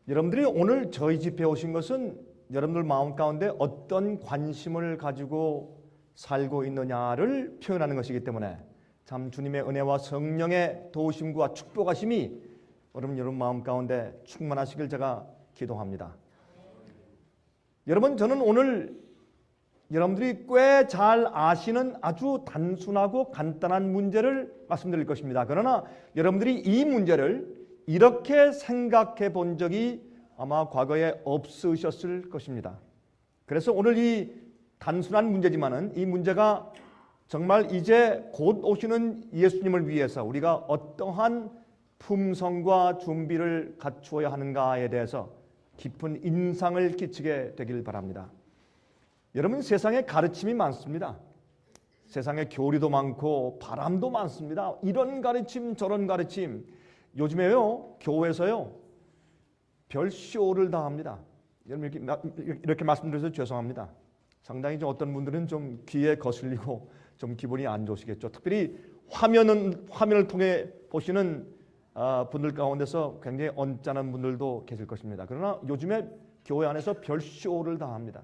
여러분들이 오늘 저희 집에 오신 것은 여러분들 마음 가운데 어떤 관심을 가지고 살고 있느냐를 표현하는 것이기 때문에 참 주님의 은혜와 성령의 도우심과 축복하심이 여러분 마음 가운데 충만하시길 제가 기도합니다. 여러분, 저는 오늘 여러분들이 꽤 잘 아시는 아주 단순하고 간단한 문제를 말씀드릴 것입니다. 그러나 여러분들이 이 문제를 이렇게 생각해 본 적이 아마 과거에 없으셨을 것입니다. 그래서 오늘 이 단순한 문제지만은 이 문제가 정말 이제 곧 오시는 예수님을 위해서 우리가 어떠한 품성과 준비를 갖추어야 하는가에 대해서 깊은 인상을 끼치게 되길 바랍니다. 여러분, 세상에 가르침이 많습니다. 세상에 교리도 많고 바람도 많습니다. 이런 가르침 저런 가르침. 요즘에요 교회에서요 별 쇼를 다 합니다. 이렇게 말씀드려서 죄송합니다. 상당히 좀 어떤 분들은 좀 귀에 거슬리고 좀 기분이 안 좋으시겠죠. 특별히 화면을 통해 보시는 분들 가운데서 굉장히 언짢은 분들도 계실 것입니다. 그러나 요즘에 교회 안에서 별 쇼를 다 합니다.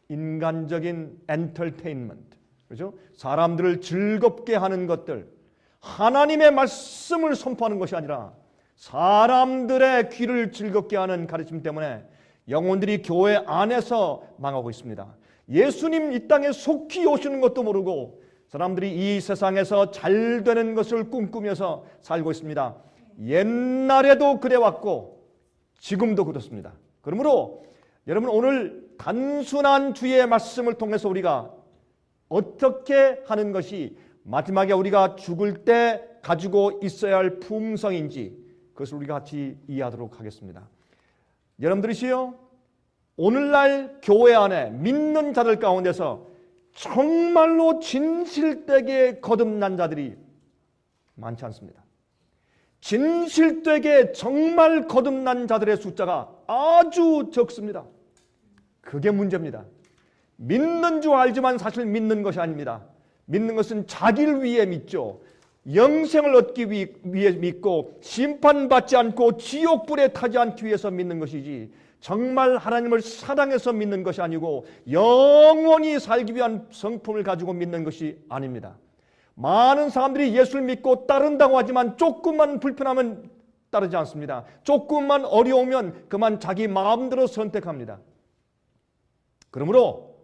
인간적인 엔터테인먼트, 그렇죠? 사람들을 즐겁게 하는 것들, 하나님의 말씀을 선포하는 것이 아니라 사람들의 귀를 즐겁게 하는 가르침 때문에 영혼들이 교회 안에서 망하고 있습니다. 예수님 이 땅에 속히 오시는 것도 모르고 사람들이 이 세상에서 잘 되는 것을 꿈꾸면서 살고 있습니다. 옛날에도 그래왔고 지금도 그렇습니다. 그러므로 여러분, 오늘 단순한 주의 말씀을 통해서 우리가 어떻게 하는 것이 마지막에 우리가 죽을 때 가지고 있어야 할 품성인지 그것을 우리가 같이 이해하도록 하겠습니다. 여러분들이시요, 오늘날 교회 안에 믿는 자들 가운데서 정말로 진실되게 거듭난 자들이 많지 않습니다. 진실되게 정말 거듭난 자들의 숫자가 아주 적습니다. 그게 문제입니다. 믿는 줄 알지만 사실 믿는 것이 아닙니다. 믿는 것은 자기를 위해 믿죠. 영생을 얻기 위해 믿고 심판받지 않고 지옥불에 타지 않기 위해서 믿는 것이지 정말 하나님을 사랑해서 믿는 것이 아니고 영원히 살기 위한 성품을 가지고 믿는 것이 아닙니다. 많은 사람들이 예수를 믿고 따른다고 하지만 조금만 불편하면 따르지 않습니다. 조금만 어려우면 그만 자기 마음대로 선택합니다. 그러므로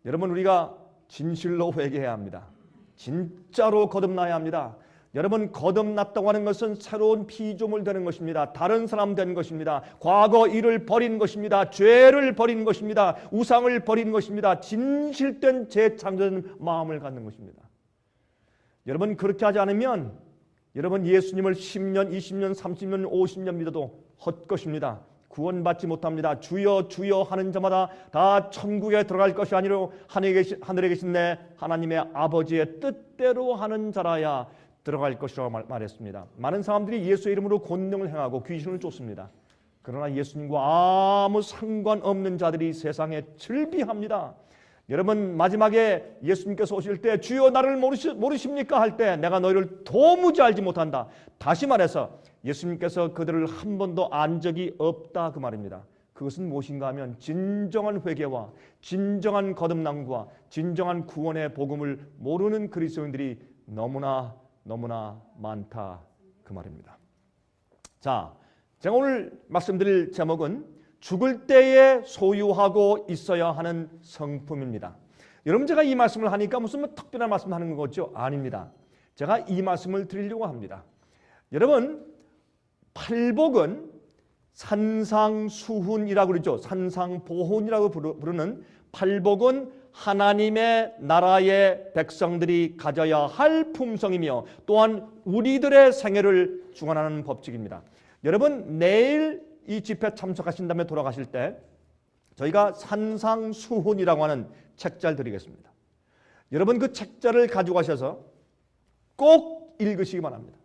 여러분, 우리가 진실로 회개해야 합니다. 진짜로 거듭나야 합니다. 여러분, 거듭났다고 하는 것은 새로운 피조물 되는 것입니다. 다른 사람 되는 것입니다. 과거 일을 버린 것입니다. 죄를 버린 것입니다. 우상을 버린 것입니다. 진실된 재창조된 마음을 갖는 것입니다. 여러분, 그렇게 하지 않으면 여러분 예수님을 10년, 20년, 30년, 50년 믿어도 헛것입니다. 구원받지 못합니다. 주여 주여 하는 자마다 다 천국에 들어갈 것이 아니라 하늘에 계신 내 하나님의 아버지의 뜻대로 하는 자라야 들어갈 것이라고 말했습니다. 많은 사람들이 예수의 이름으로 권능을 행하고 귀신을 쫓습니다. 그러나 예수님과 아무 상관없는 자들이 세상에 즐비합니다. 여러분, 마지막에 예수님께서 오실 때 주여 나를 모르십니까 할 때 내가 너희를 도무지 알지 못한다. 다시 말해서 예수님께서 그들을 한 번도 안 적이 없다 그 말입니다. 그것은 무엇인가 하면 진정한 회개와 진정한 거듭남과 진정한 구원의 복음을 모르는 그리스도인들이 너무나 많다 그 말입니다. 자, 제가 오늘 말씀드릴 제목은 죽을 때에 소유하고 있어야 하는 성품입니다. 여러분, 제가 이 말씀을 하니까 무슨 특별한 말씀을 하는 거죠? 아닙니다. 제가 이 말씀을 드리려고 합니다. 여러분, 팔복은 산상수훈이라고 그러죠. 산상보훈이라고 부르는 팔복은 하나님의 나라의 백성들이 가져야 할 품성이며 또한 우리들의 생애를 주관하는 법칙입니다. 여러분, 내일 이 집회 참석하신 다음에 돌아가실 때 저희가 산상수훈이라고 하는 책자를 드리겠습니다. 여러분, 그 책자를 가지고 가셔서 꼭 읽으시기 바랍니다.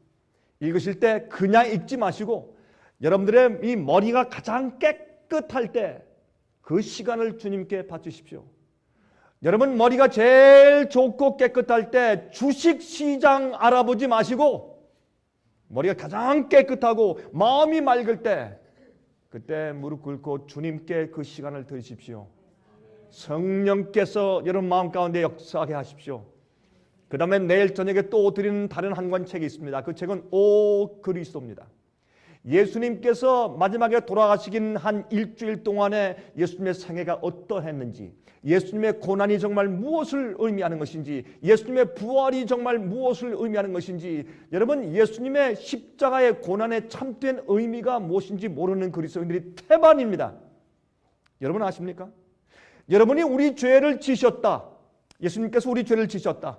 읽으실 때 그냥 읽지 마시고 여러분들의 이 머리가 가장 깨끗할 때 그 시간을 주님께 바치십시오. 여러분, 머리가 제일 좋고 깨끗할 때 주식시장 알아보지 마시고 머리가 가장 깨끗하고 마음이 맑을 때 그때 무릎 꿇고 주님께 그 시간을 드리십시오. 성령께서 여러분 마음 가운데 역사하게 하십시오. 그 다음에 내일 저녁에 또 드리는 다른 한 권 책이 있습니다. 그 책은 오 그리스도입니다. 예수님께서 마지막에 돌아가시긴 한 일주일 동안에 예수님의 생애가 어떠했는지, 예수님의 고난이 정말 무엇을 의미하는 것인지, 예수님의 부활이 정말 무엇을 의미하는 것인지, 여러분 예수님의 십자가의 고난의 참된 의미가 무엇인지 모르는 그리스도인들이 태반입니다. 여러분 아십니까? 여러분이 우리 죄를 지셨다. 예수님께서 우리 죄를 지셨다.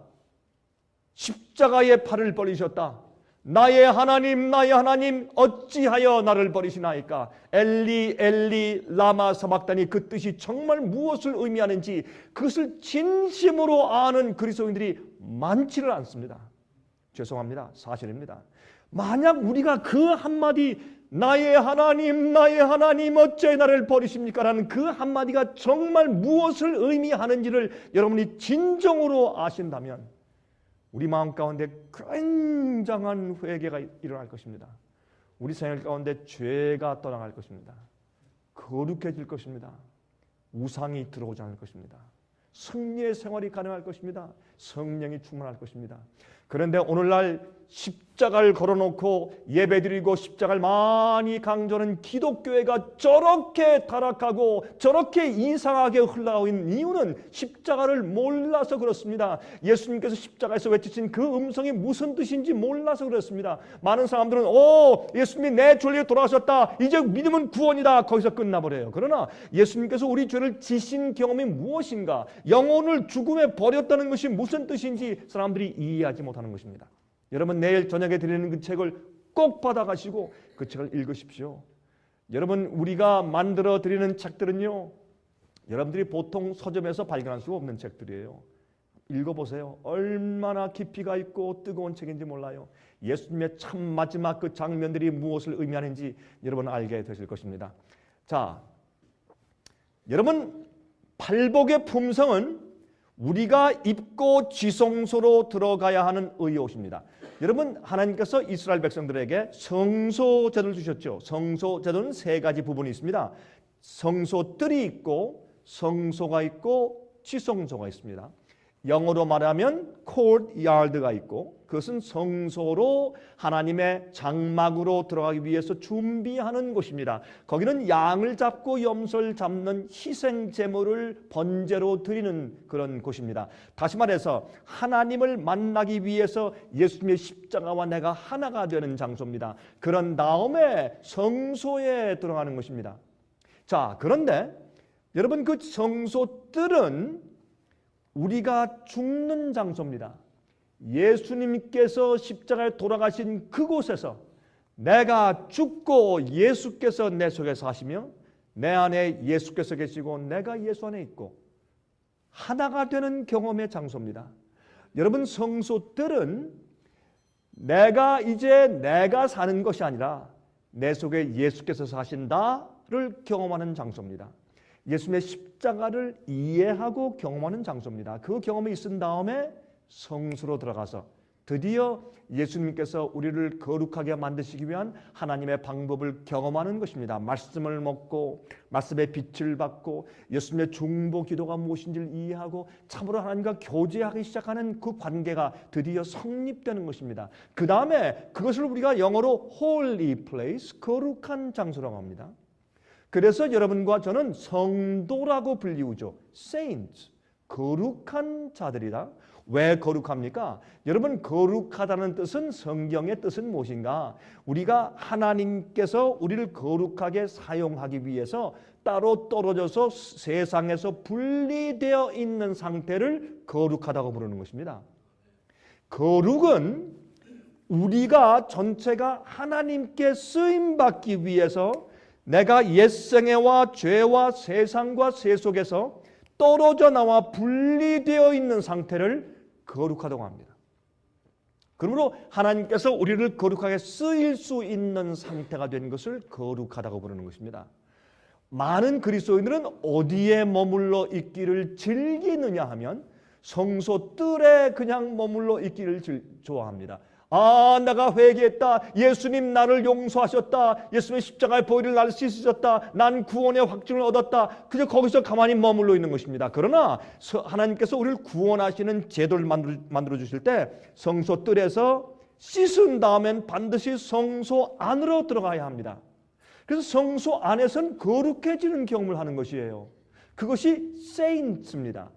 십자가의 팔을 벌리셨다. 나의 하나님 어찌하여 나를 버리시나이까. 엘리 엘리 라마 사박다니, 그 뜻이 정말 무엇을 의미하는지 그것을 진심으로 아는 그리스도인들이 많지를 않습니다. 죄송합니다. 사실입니다. 만약 우리가 그 한마디 나의 하나님 어찌 나를 버리십니까? 라는 그 한마디가 정말 무엇을 의미하는지를 여러분이 진정으로 아신다면 우리 마음 가운데 굉장한 회개가 일어날 것입니다. 우리 생활 가운데 죄가 떠나갈 것입니다. 거룩해질 것입니다. 우상이 들어오지 않을 것입니다. 승리의 생활이 가능할 것입니다. 성령이 충만할 것입니다. 그런데 오늘날 십자가를 걸어놓고 예배드리고 십자가를 많이 강조하는 기독교회가 저렇게 타락하고 저렇게 이상하게 흘러가고 있는 이유는 십자가를 몰라서 그렇습니다. 예수님께서 십자가에서 외치신 그 음성이 무슨 뜻인지 몰라서 그렇습니다. 많은 사람들은 예수님이 내 죄를 위해 돌아가셨다, 이제 믿음은 구원이다, 거기서 끝나버려요. 그러나 예수님께서 우리 죄를 지신 경험이 무엇인가, 영혼을 죽음에 버렸다는 것이 무슨 뜻인지 사람들이 이해하지 못하는 것입니다. 여러분 내일 저녁에 드리는 그 책을 꼭 받아가시고 그 책을 읽으십시오. 여러분 우리가 만들어 드리는 책들은요, 여러분들이 보통 서점에서 발견할 수 없는 책들이에요. 읽어보세요. 얼마나 깊이가 있고 뜨거운 책인지 몰라요. 예수님의 참 마지막 그 장면들이 무엇을 의미하는지 여러분 알게 되실 것입니다. 자, 여러분 팔복의 품성은 우리가 입고 지성소로 들어가야 하는 의옷입니다. 여러분 하나님께서 이스라엘 백성들에게 성소제도를 주셨죠. 성소제도는 세 가지 부분이 있습니다. 성소뜰이 있고 성소가 있고 지성소가 있습니다. 영어로 말하면 courtyard가 있고, 그것은 성소로 하나님의 장막으로 들어가기 위해서 준비하는 곳입니다. 거기는 양을 잡고 염소를 잡는 희생 제물을 번제로 드리는 그런 곳입니다. 다시 말해서 하나님을 만나기 위해서 예수님의 십자가와 내가 하나가 되는 장소입니다. 그런 다음에 성소에 들어가는 것입니다. 자, 그런데 여러분 그 성소뜰은 우리가 죽는 장소입니다. 예수님께서 십자가에 돌아가신 그곳에서 내가 죽고 예수께서 내 속에 사시며 내 안에 예수께서 계시고 내가 예수 안에 있고 하나가 되는 경험의 장소입니다. 여러분 성소뜰은 내가 사는 것이 아니라 내 속에 예수께서 사신다를 경험하는 장소입니다. 예수님의 십자가를 이해하고 경험하는 장소입니다. 그 경험이 있은 다음에 성소로 들어가서 드디어 예수님께서 우리를 거룩하게 만드시기 위한 하나님의 방법을 경험하는 것입니다. 말씀을 먹고 말씀의 빛을 받고 예수님의 중보 기도가 무엇인지를 이해하고 참으로 하나님과 교제하기 시작하는 그 관계가 드디어 성립되는 것입니다. 그 다음에 그것을 우리가 영어로 holy place, 거룩한 장소라고 합니다. 그래서 여러분과 저는 성도라고 불리우죠. saints, 거룩한 자들이다. 왜 거룩합니까? 여러분 거룩하다는 뜻은, 성경의 뜻은 무엇인가? 우리가 하나님께서 우리를 거룩하게 사용하기 위해서 따로 떨어져서 세상에서 분리되어 있는 상태를 거룩하다고 부르는 것입니다. 거룩은 우리가 전체가 하나님께 쓰임받기 위해서 내가 옛생애와 죄와 세상과 세속에서 떨어져 나와 분리되어 있는 상태를 거룩하다고 합니다. 그러므로 하나님께서 우리를 거룩하게 쓰일 수 있는 상태가 된 것을 거룩하다고 부르는 것입니다. 많은 그리스도인들은 어디에 머물러 있기를 즐기느냐 하면 성소뜰에 그냥 머물러 있기를 좋아합니다. 내가 회개했다. 예수님 나를 용서하셨다. 예수님의 십자가의 보혈을 나를 씻으셨다. 난 구원의 확증을 얻었다. 그저 거기서 가만히 머물러 있는 것입니다. 그러나 하나님께서 우리를 구원하시는 제도를 만들어 주실 때 성소 뜰에서 씻은 다음엔 반드시 성소 안으로 들어가야 합니다. 그래서 성소 안에서는 거룩해지는 경험을 하는 것이에요. 그것이 세인트입니다.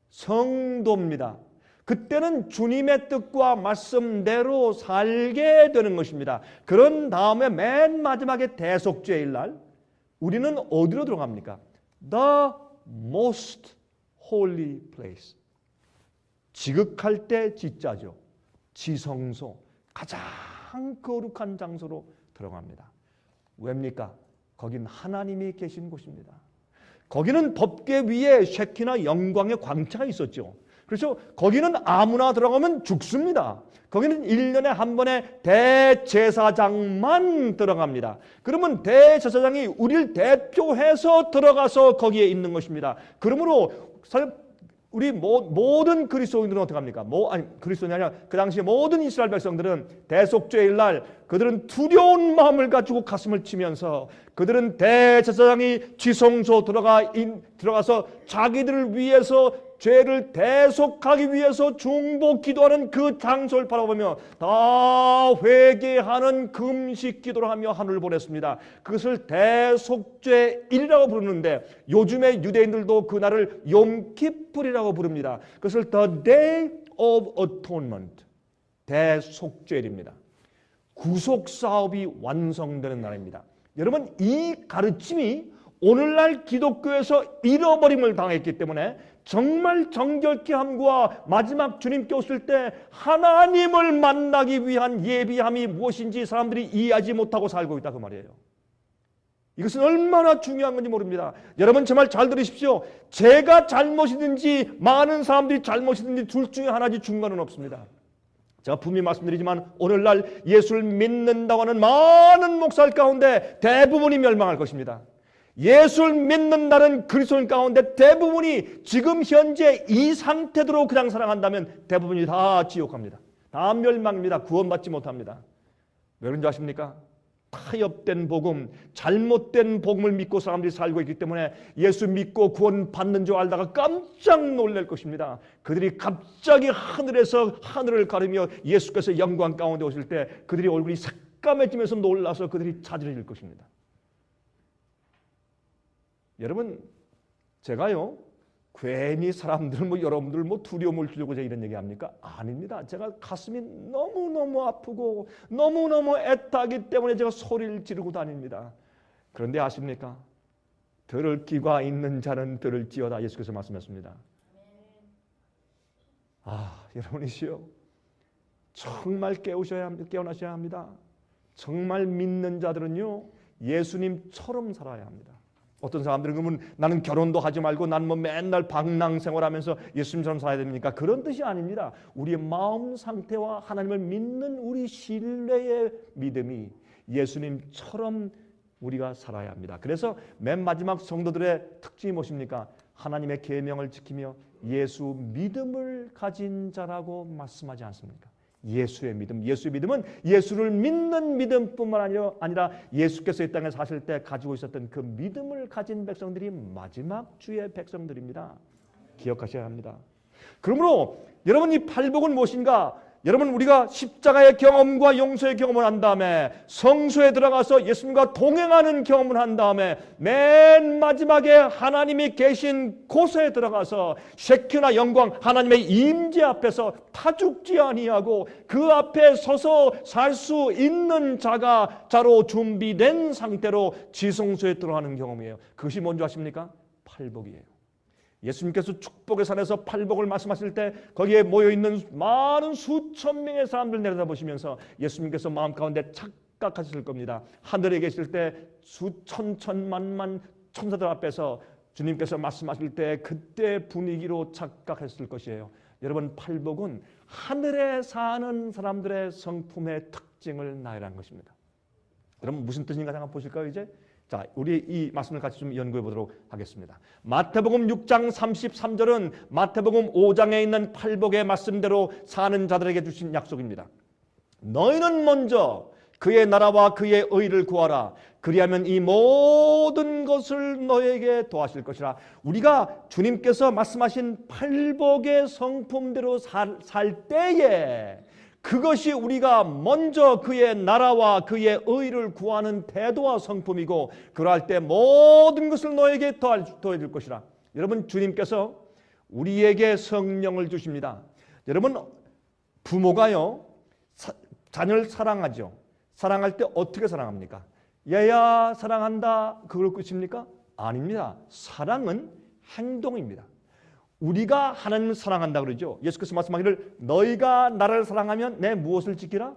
성도입니다. 그때는 주님의 뜻과 말씀대로 살게 되는 것입니다. 그런 다음에 맨 마지막에 대속죄일 날 우리는 어디로 들어갑니까? The most holy place. 지극할 때 지자죠. 지성소, 가장 거룩한 장소로 들어갑니다. 왜입니까? 거긴 하나님이 계신 곳입니다. 거기는 법궤 위에 쉐키나 영광의 광채가 있었죠. 그래서 거기는 아무나 들어가면 죽습니다. 거기는 1년에 한 번에 대제사장만 들어갑니다. 그러면 대제사장이 우리를 대표해서 들어가서 거기에 있는 것입니다. 그러므로 우리 모든 그리스도인들은 어떻게 합니까? 그리스도인이 아니라 그 당시에 모든 이스라엘 백성들은 대속죄일 날 그들은 두려운 마음을 가지고 가슴을 치면서 그들은 대제사장이 지성소 들어가서 자기들을 위해서 죄를 대속하기 위해서 중보 기도하는 그 장소를 바라보며 다 회개하는 금식 기도를 하며 하늘을 보냈습니다. 그것을 대속죄일이라고 부르는데 요즘의 유대인들도 그날을 욤키프르라고 부릅니다. 그것을 The Day of Atonement, 대속죄일입니다. 구속사업이 완성되는 날입니다. 여러분, 이 가르침이 오늘날 기독교에서 잃어버림을 당했기 때문에 정말 정결케 함과 마지막 주님께 오실 때 하나님을 만나기 위한 예비함이 무엇인지 사람들이 이해하지 못하고 살고 있다 그 말이에요. 이것은 얼마나 중요한 건지 모릅니다. 여러분 정말 잘 들으십시오. 제가 잘못이든지 많은 사람들이 잘못이든지 둘 중에 하나지 중간은 없습니다. 제가 분명히 말씀드리지만 오늘날 예수를 믿는다고 하는 많은 목사들 가운데 대부분이 멸망할 것입니다. 예수를 믿는다는 그리스도인 가운데 대부분이 지금 현재 이 상태대로 그냥 살아간다면 대부분이 다 지옥 갑니다. 다 멸망입니다. 구원받지 못합니다. 왜 그런지 아십니까? 타협된 복음, 잘못된 복음을 믿고 사람들이 살고 있기 때문에 예수 믿고 구원받는 줄 알다가 깜짝 놀랄 것입니다. 그들이 갑자기 하늘에서 하늘을 가르며 예수께서 영광 가운데 오실 때 그들이 얼굴이 새까매지면서 놀라서 그들이 자지러질 것입니다. 여러분, 제가요 괜히 사람들 여러분들 두려움을 주려고 제가 이런 얘기합니까? 아닙니다. 제가 가슴이 너무너무 아프고 너무너무 애타기 때문에 제가 소리를 지르고 다닙니다. 그런데 아십니까? 들을 귀가 있는 자는 들을지어다 예수께서 말씀하셨습니다. 여러분이시여 정말 깨어나셔야 합니다. 정말 믿는 자들은요 예수님처럼 살아야 합니다. 어떤 사람들은 그러면 나는 결혼도 하지 말고 난 맨날 방랑생활하면서 예수님처럼 살아야 됩니까? 그런 뜻이 아닙니다. 우리의 마음 상태와 하나님을 믿는 우리 신뢰의 믿음이 예수님처럼 우리가 살아야 합니다. 그래서 맨 마지막 성도들의 특징이 무엇입니까? 하나님의 계명을 지키며 예수 믿음을 가진 자라고 말씀하지 않습니까? 예수의 믿음, 예수의 믿음은 예수를 믿는 믿음뿐만 아니라 예수께서 이 땅에 사실 때 가지고 있었던 그 믿음을 가진 백성들이 마지막 주의 백성들입니다. 기억하셔야 합니다. 그러므로 여러분 이 팔복은 무엇인가? 여러분 우리가 십자가의 경험과 용서의 경험을 한 다음에 성소에 들어가서 예수님과 동행하는 경험을 한 다음에 맨 마지막에 하나님이 계신 곳에 들어가서 쉐키나 영광 하나님의 임재 앞에서 타죽지 아니하고 그 앞에 서서 살 수 있는 자로 준비된 상태로 지성소에 들어가는 경험이에요. 그것이 뭔지 아십니까? 팔복이에요. 예수님께서 축복의 산에서 팔복을 말씀하실 때 거기에 모여있는 많은 수천 명의 사람들 내려다보시면서 예수님께서 마음 가운데 착각하셨을 겁니다. 하늘에 계실 때 수천 천만만 천사들 앞에서 주님께서 말씀하실 때 그때 분위기로 착각했을 것이에요. 여러분 팔복은 하늘에 사는 사람들의 성품의 특징을 나열한 것입니다. 여러분 무슨 뜻인가 잠깐 보실까요 이제? 자, 우리 이 말씀을 같이 좀 연구해 보도록 하겠습니다. 마태복음 6장 33절은 마태복음 5장에 있는 팔복의 말씀대로 사는 자들에게 주신 약속입니다. 너희는 먼저 그의 나라와 그의 의를 구하라. 그리하면 이 모든 것을 너에게 더하실 것이라. 우리가 주님께서 말씀하신 팔복의 성품대로 살 때에 그것이 우리가 먼저 그의 나라와 그의 의를 구하는 태도와 성품이고, 그러할 때 모든 것을 너에게 더해줄 것이라. 여러분, 주님께서 우리에게 성령을 주십니다. 여러분, 부모가요 자녀를 사랑하죠. 사랑할 때 어떻게 사랑합니까? 얘야 사랑한다, 그걸 끝입니까? 아닙니다. 사랑은 행동입니다. 우리가 하나님을 사랑한다 그러죠. 예수께서 말씀하기를 너희가 나를 사랑하면 내 무엇을 지키라?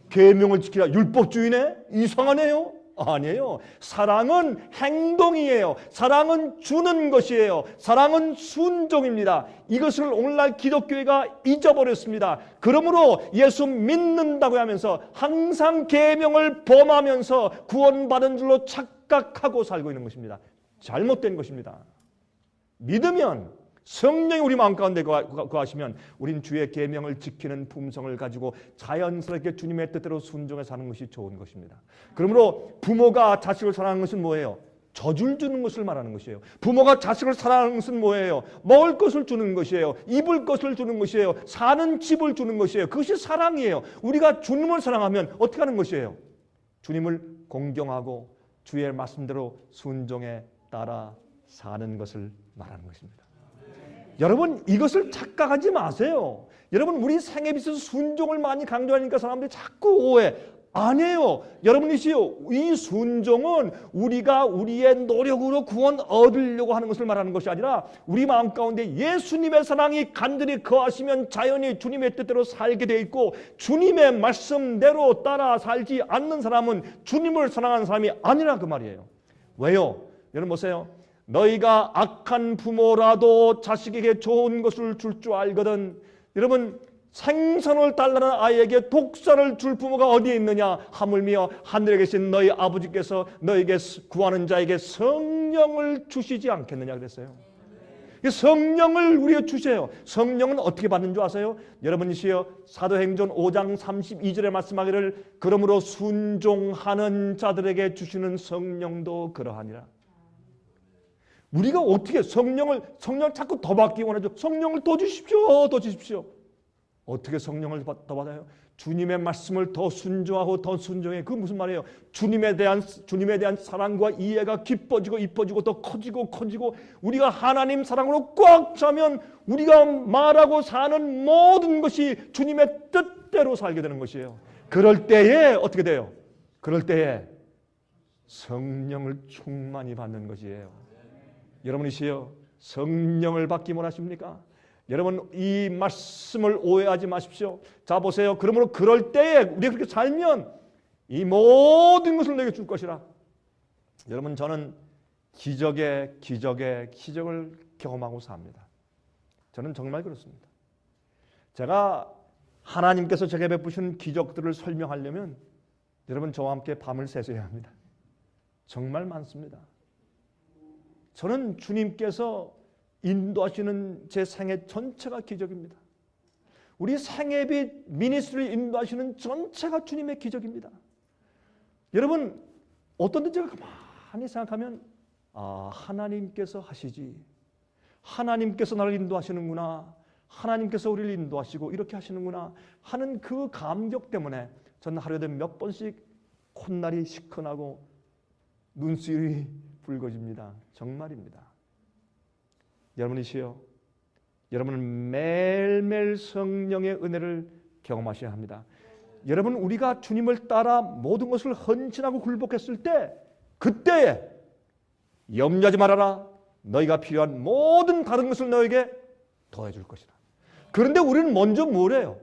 계명을 지키라. 율법주의네? 이상하네요. 아니에요. 사랑은 행동이에요. 사랑은 주는 것이에요. 사랑은 순종입니다. 이것을 오늘날 기독교회가 잊어버렸습니다. 그러므로 예수 믿는다고 하면서 항상 계명을 범하면서 구원받은 줄로 착각하고 살고 있는 것입니다. 잘못된 것입니다. 믿으면, 성령이 우리 마음 가운데 거하시면 우린 주의 계명을 지키는 품성을 가지고 자연스럽게 주님의 뜻대로 순종해 사는 것이 좋은 것입니다. 그러므로 부모가 자식을 사랑하는 것은 뭐예요? 젖을 주는 것을 말하는 것이에요. 부모가 자식을 사랑하는 것은 뭐예요? 먹을 것을 주는 것이에요. 입을 것을 주는 것이에요. 사는 집을 주는 것이에요. 그것이 사랑이에요. 우리가 주님을 사랑하면 어떻게 하는 것이에요? 주님을 공경하고 주의 말씀대로 순종에 따라 사는 것을 말하는 것입니다. 여러분, 이것을 착각하지 마세요. 여러분, 우리 생애에 있어서 순종을 많이 강조하니까 사람들이 자꾸 오해. 아니에요. 여러분이시요, 이 순종은 우리가 우리의 노력으로 구원 얻으려고 하는 것을 말하는 것이 아니라 우리 마음 가운데 예수님의 사랑이 간절히 거하시면 자연히 주님의 뜻대로 살게 돼 있고, 주님의 말씀대로 따라 살지 않는 사람은 주님을 사랑하는 사람이 아니라 그 말이에요. 왜요? 여러분 보세요. 너희가 악한 부모라도 자식에게 좋은 것을 줄 줄 알거든. 여러분, 생선을 달라는 아이에게 독사를 줄 부모가 어디에 있느냐? 하물며 하늘에 계신 너희 아버지께서 너에게 구하는 자에게 성령을 주시지 않겠느냐 그랬어요. 성령을 우리에게 주세요. 성령은 어떻게 받는 줄 아세요? 여러분이시여, 사도행전 5장 32절에 말씀하기를 그러므로 순종하는 자들에게 주시는 성령도 그러하니라. 우리가 어떻게 성령을 자꾸 더 받기 원하죠. 성령을 더 주십시오. 더 주십시오. 어떻게 성령을 더 받아요? 주님의 말씀을 더 순종하고 더 순종해. 그게 무슨 말이에요? 주님에 대한 사랑과 이해가 깊어지고 이뻐지고 더 커지고 우리가 하나님 사랑으로 꽉 차면 우리가 말하고 사는 모든 것이 주님의 뜻대로 살게 되는 것이에요. 그럴 때에 어떻게 돼요? 그럴 때에 성령을 충만히 받는 것이에요. 여러분이시여, 성령을 받기 원하십니까? 여러분, 이 말씀을 오해하지 마십시오. 자 보세요. 그러므로 그럴 때에 우리가 그렇게 살면 이 모든 것을 내게 줄 것이라. 여러분, 저는 기적을 경험하고 삽니다. 저는 정말 그렇습니다. 제가 하나님께서 제게 베푸신 기적들을 설명하려면 여러분, 저와 함께 밤을 새서야 합니다. 정말 많습니다. 저는 주님께서 인도하시는 제 생애 전체가 기적입니다. 우리 생애비 미니스트리를 인도하시는 전체가 주님의 기적입니다. 여러분, 어떤 때 제가 가만히 생각하면 하나님께서 하시지, 하나님께서 나를 인도하시는구나, 하나님께서 우리를 인도하시고 이렇게 하시는구나 하는 그 감격 때문에 저는 하루에 몇 번씩 콧날이 시큰하고 눈시울이 붉어집니다. 정말입니다. 여러분이시여, 여러분은 매일매일 성령의 은혜를 경험하셔야 합니다. 여러분, 우리가 주님을 따라 모든 것을 헌신하고 굴복했을 때, 그때에 염려하지 말아라. 너희가 필요한 모든 다른 것을 너에게 더해줄 것이다. 그런데 우리는 먼저 뭐래요?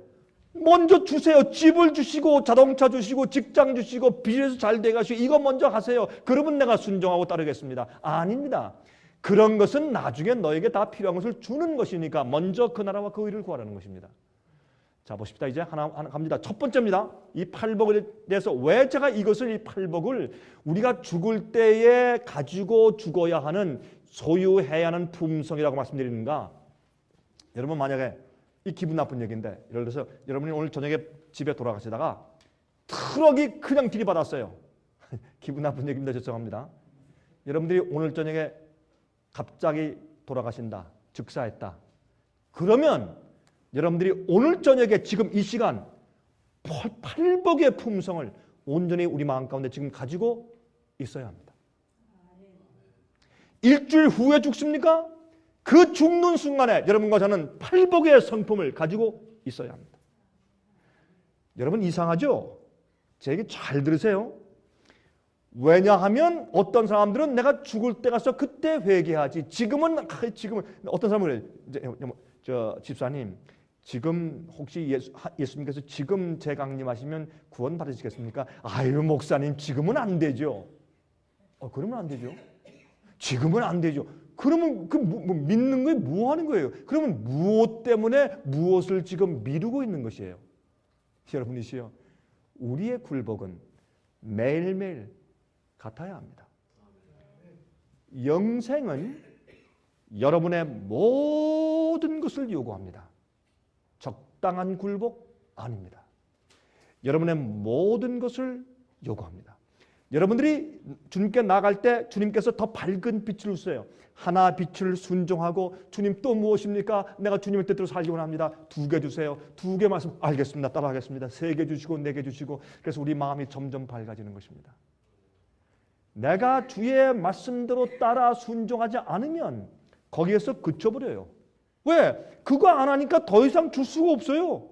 먼저 주세요. 집을 주시고 자동차 주시고 직장 주시고 비즈니스 잘 돼가시고 이거 먼저 하세요. 그러면 내가 순종하고 따르겠습니다. 아닙니다. 그런 것은 나중에 너에게 다 필요한 것을 주는 것이니까 먼저 그 나라와 그 의를 구하라는 것입니다. 자 보십시다. 이제 하나 갑니다. 첫 번째입니다. 이 팔복에 대해서 왜 제가 이 팔복을 우리가 죽을 때에 가지고 죽어야 하는, 소유해야 하는 품성이라고 말씀드리는가? 여러분, 만약에 이 기분 나쁜 얘기인데, 예를 들어서 여러분이 오늘 저녁에 집에 돌아가시다가 트럭이 그냥 들이받았어요. 기분 나쁜 얘기입니다. 죄송합니다. 여러분들이 오늘 저녁에 갑자기 돌아가신다, 즉사했다. 그러면 여러분들이 오늘 저녁에 지금 이 시간 팔복의 품성을 온전히 우리 마음 가운데 지금 가지고 있어야 합니다. 일주일 후에 죽습니까? 그 죽는 순간에 여러분과 저는 팔복의 성품을 가지고 있어야 합니다. 여러분 이상하죠? 제 얘기 잘 들으세요. 왜냐하면 어떤 사람들은 내가 죽을 때 가서 그때 회개하지. 지금은 어떤 사람은 그래요. 집사님, 지금 혹시 예수님께서 지금 재강림하시면 구원 받으시겠습니까? 아유 목사님, 지금은 안 되죠. 그러면 안 되죠. 지금은 안 되죠. 그러면 믿는 거에 뭐 하는 거예요? 그러면 무엇 때문에 무엇을 지금 미루고 있는 것이에요? 여러분이시여, 우리의 굴복은 매일매일 같아야 합니다. 영생은 여러분의 모든 것을 요구합니다. 적당한 굴복 아닙니다. 여러분의 모든 것을 요구합니다. 여러분들이 주님께 나갈 때 주님께서 더 밝은 빛을 주세요. 하나 빛을 순종하고 주님 또 무엇입니까? 내가 주님의 뜻대로 살기 원합니다. 2개 주세요. 2개 말씀 알겠습니다. 따라하겠습니다. 3개 주시고 4개 주시고. 그래서 우리 마음이 점점 밝아지는 것입니다. 내가 주의 말씀대로 따라 순종하지 않으면 거기에서 그쳐버려요. 왜? 그거 안 하니까 더 이상 줄 수가 없어요.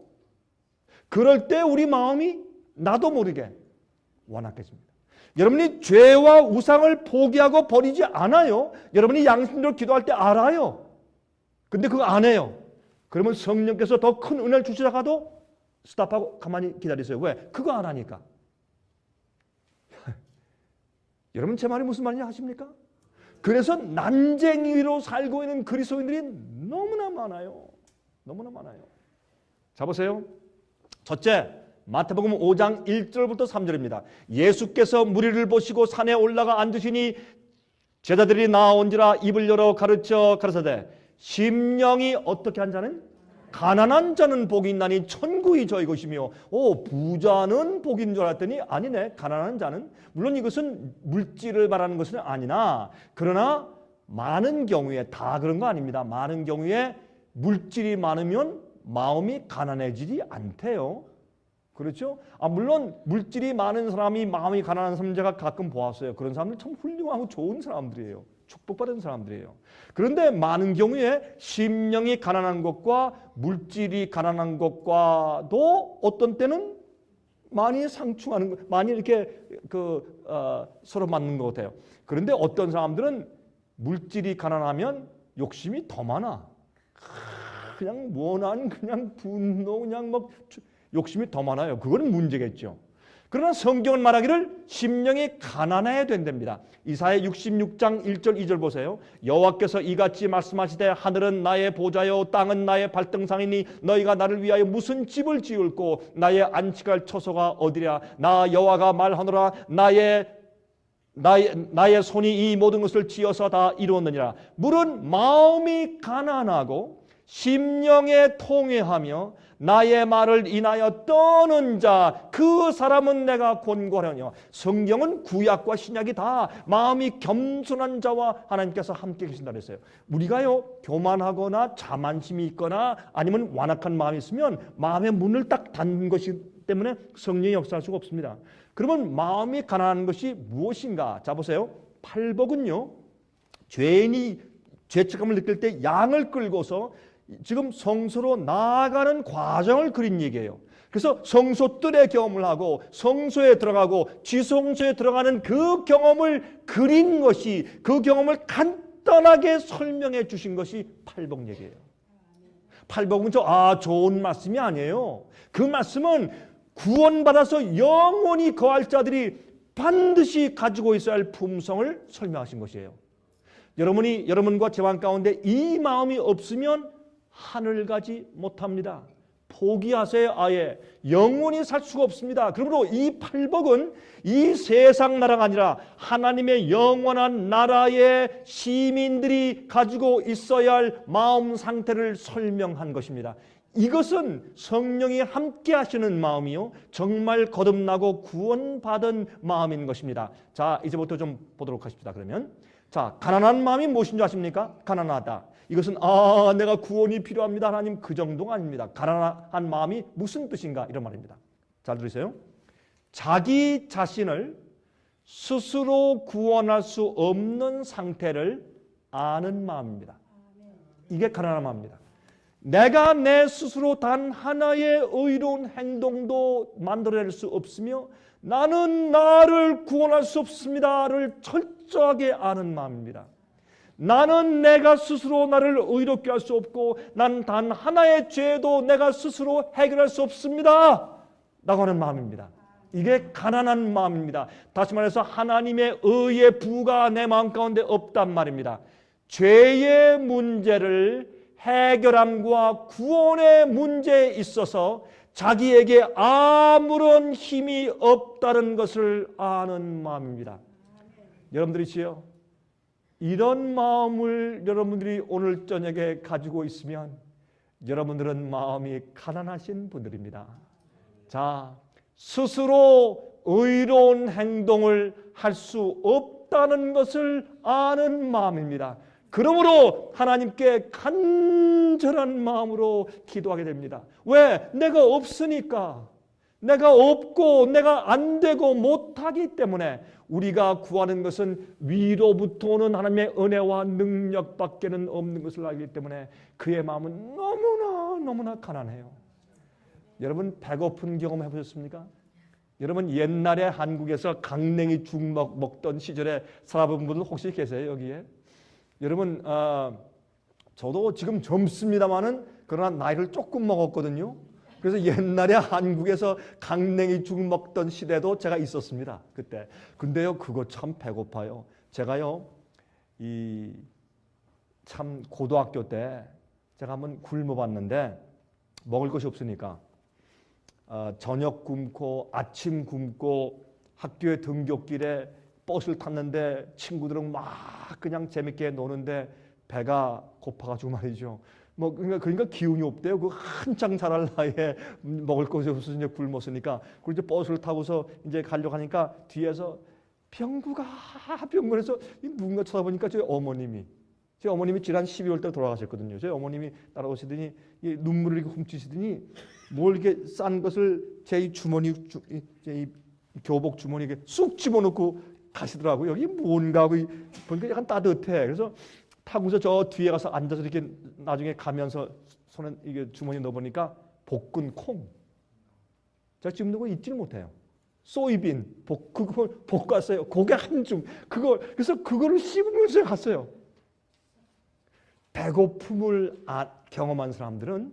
그럴 때 우리 마음이 나도 모르게 완악해집니다. 여러분이 죄와 우상을 포기하고 버리지 않아요. 여러분이 양심대로 기도할 때 알아요. 근데 그거 안 해요. 그러면 성령께서 더 큰 은혜를 주시다가도 스탑하고 가만히 기다리세요. 왜? 그거 안 하니까. 여러분 제 말이 무슨 말인지 아십니까? 그래서 난쟁이로 살고 있는 그리스도인들이 너무나 많아요. 너무나 많아요. 자 보세요. 첫째, 마태복음 5장 1절부터 3절입니다. 예수께서 무리를 보시고 산에 올라가 앉으시니 제자들이 나온지라 입을 열어 가르쳐되 심령이 어떻게 한 자는? 가난한 자는 복이 있나니 천국이 저희 것이며 부자는 복인 줄 알았더니 아니네. 가난한 자는, 물론 이것은 물질을 말하는 것은 아니나 그러나 많은 경우에, 다 그런 거 아닙니다. 많은 경우에 물질이 많으면 마음이 가난해지지 않대요. 그렇죠? 물론 물질이 많은 사람이 마음이 가난한 사람 제가 가끔 보았어요. 그런 사람들 참 훌륭하고 좋은 사람들이에요. 축복받은 사람들이에요. 그런데 많은 경우에 심령이 가난한 것과 물질이 가난한 것과도 어떤 때는 많이 상충하는 것, 많이 이렇게 서로 맞는 것 같아요. 그런데 어떤 사람들은 물질이 가난하면 욕심이 더 많아. 그냥 원한, 그냥 분노, 그냥 막 욕심이 더 많아요. 그거는 문제겠죠. 그러나 성경은 말하기를 심령이 가난해야 된답니다. 이사야 66장 1절 2절 보세요. 여호와께서 이같이 말씀하시되 하늘은 나의 보좌요 땅은 나의 발등상이니 너희가 나를 위하여 무슨 집을 지을꼬 나의 안식할 처소가 어디랴. 나 여호와가 말하노라. 나의 손이 이 모든 것을 지어서 다 이루었느니라. 물은 마음이 가난하고 심령에 통회하며 나의 말을 인하여 떠는 자 그 사람은 내가 권고하려냐. 성경은 구약과 신약이 다 마음이 겸손한 자와 하나님께서 함께 계신다 그랬어요. 우리가요 교만하거나 자만심이 있거나 아니면 완악한 마음이 있으면 마음의 문을 딱 닫는 것이기 때문에 성령이 역사할 수가 없습니다. 그러면 마음이 가난한 것이 무엇인가? 자 보세요. 팔복은요 죄인이 죄책감을 느낄 때 양을 끌고서 지금 성소로 나아가는 과정을 그린 얘기예요. 그래서 성소 뜰의 경험을 하고 성소에 들어가고 지성소에 들어가는 그 경험을 그린 것이, 그 경험을 간단하게 설명해 주신 것이 팔복 얘기예요. 팔복은 좋은 말씀이 아니에요. 그 말씀은 구원받아서 영원히 거할 자들이 반드시 가지고 있어야 할 품성을 설명하신 것이에요. 여러분과 제왕 가운데 이 마음이 없으면 하늘 가지 못합니다. 포기하세요. 아예 영원히 살 수가 없습니다. 그러므로 이 팔복은 이 세상 나라가 아니라 하나님의 영원한 나라의 시민들이 가지고 있어야 할 마음 상태를 설명한 것입니다. 이것은 성령이 함께 하시는 마음이요, 정말 거듭나고 구원받은 마음인 것입니다. 자, 이제부터 좀 보도록 하십시다. 그러면 자, 가난한 마음이 무엇인지 아십니까? 가난하다. 이것은 내가 구원이 필요합니다, 하나님, 그 정도가 아닙니다. 가난한 마음이 무슨 뜻인가, 이런 말입니다. 잘 들으세요. 자기 자신을 스스로 구원할 수 없는 상태를 아는 마음입니다. 이게 가난한 마음입니다. 내가 내 스스로 단 하나의 의로운 행동도 만들어낼 수 없으며 나는 나를 구원할 수 없습니다를 철저하게 아는 마음입니다. 나는 내가 스스로 나를 의롭게 할 수 없고 난 단 하나의 죄도 내가 스스로 해결할 수 없습니다 라고 하는 마음입니다. 이게 가난한 마음입니다. 다시 말해서 하나님의 의의 부가 내 마음 가운데 없단 말입니다. 죄의 문제를 해결함과 구원의 문제에 있어서 자기에게 아무런 힘이 없다는 것을 아는 마음입니다. 여러분들이지요, 이런 마음을 여러분들이 오늘 저녁에 가지고 있으면 여러분들은 마음이 가난하신 분들입니다. 자, 스스로 의로운 행동을 할 수 없다는 것을 아는 마음입니다. 그러므로 하나님께 간절한 마음으로 기도하게 됩니다. 왜? 내가 없으니까. 내가 없고 내가 안 되고 못하기 때문에 우리가 구하는 것은 위로부터 오는 하나님의 은혜와 능력밖에는 없는 것을 알기 때문에 그의 마음은 너무나 가난해요. 여러분, 배고픈 경험 해보셨습니까? 여러분, 옛날에 한국에서 강냉이 죽 먹던 시절에 살아본 분들 혹시 계세요, 여기에? 여러분, 저도 지금 젊습니다만은 그러나 나이를 조금 먹었거든요. 그래서 옛날에 한국에서 강냉이 죽 먹던 시대도 제가 있었습니다, 그때. 근데요, 그거 참 배고파요. 제가요, 참 고등학교 때 제가 한번 굶어봤는데 먹을 것이 없으니까 저녁 굶고 아침 굶고 학교에 등굣길에 버스를 탔는데 친구들은 막 그냥 재밌게 노는데 배가 고파가지고 말이죠. 그러니까 기운이 없대요. 그 한창 자랄 나이에 먹을 것이 없어서 이제 굶었으니까. 그리고 이제 버스를 타고서 이제 가려고 하니까 뒤에서 병구에서 누군가 쳐다보니까 제 어머님이 지난 12월 때 돌아가셨거든요. 제 어머님이 따라오시더니 눈물을 훔치시더니 뭘 이렇게 싼 것을 제 주머니, 제 교복 주머니에 쑥 집어넣고 가시더라고요. 여기 뭔가 하고 보니까 약간 따뜻해. 그래서 타고서 저 뒤에 가서 앉아서 이렇게 나중에 가면서 손에 이게 주머니에 넣어보니까 볶은 콩. 제가 지금 그거 잊지를 못해요. 소이빈, 그걸 볶았어요. 고개 한 줌. 그래서 그거를 씹으면서 갔어요. 배고픔을 경험한 사람들은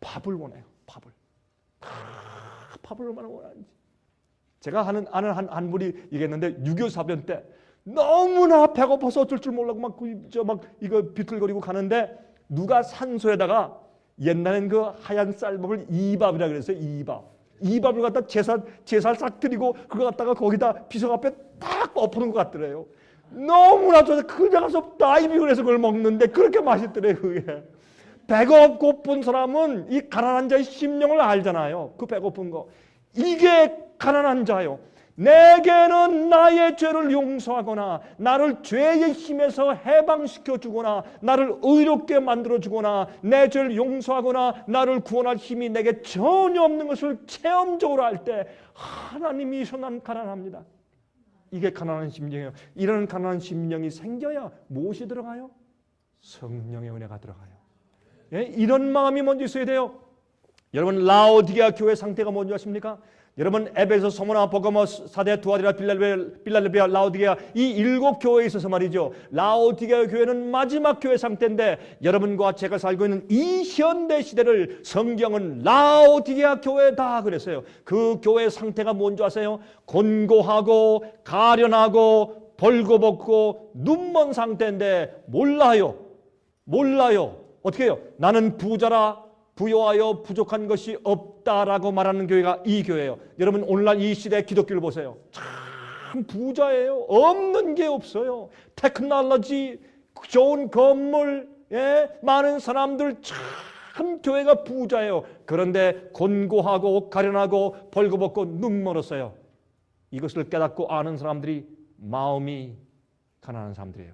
밥을 원해요. 밥을 얼마나 원하는지. 제가 아는 한 분이 얘기했는데 6.25 사변 때 너무나 배고파서 어쩔 줄 모르고 막 이거 비틀거리고 가는데 누가 산소에다가 옛날엔 그 하얀 쌀밥을 이밥이라 그랬어요. 이밥을 갖다 제살 싹 드리고 그거 갖다가 거기다 비석 앞에 딱 엎어놓은 것 같더래요. 너무나 좋아서 그냥 가서 다이빙을 해서 그걸 먹는데 그렇게 맛있더래요. 그게. 배가 고픈 사람은 이 가난한 자의 심령을 알잖아요. 그 배고픈 거. 이게 가난한 자요. 내게는 나의 죄를 용서하거나 나를 죄의 힘에서 해방시켜 주거나 나를 의롭게 만들어 주거나 내 죄를 용서하거나 나를 구원할 힘이 내게 전혀 없는 것을 체험적으로 할 때 하나님이셔 난 가난합니다. 이게 가난한 심령이에요. 이런 가난한 심령이 생겨야 무엇이 들어가요? 성령의 은혜가 들어가요. 예? 이런 마음이 먼저 있어야 돼요. 여러분, 라오디게아 교회 상태가 뭔지 아십니까? 여러분, 에베소, 소모나, 버가모, 사데, 두아디라, 빌랄레베아, 라오디게아 이 7교회에 있어서 말이죠. 라오디게아 교회는 마지막 교회 상태인데 여러분과 제가 살고 있는 이 현대 시대를 성경은 라오디게아 교회다 그랬어요. 그 교회 상태가 뭔지 아세요? 곤고하고 가련하고 벌거벗고 눈먼 상태인데 몰라요. 어떻게 해요? 나는 부자라 부여하여 부족한 것이 없다라고 말하는 교회가 이 교회예요. 여러분, 오늘날 이 시대 기독교를 보세요. 참 부자예요. 없는 게 없어요. 테크놀로지, 좋은 건물, 많은 사람들, 참 참 교회가 부자예요. 그런데 곤고하고 가련하고 벌거벗고 눈멀었어요. 이것을 깨닫고 아는 사람들이 마음이 가난한 사람들이에요.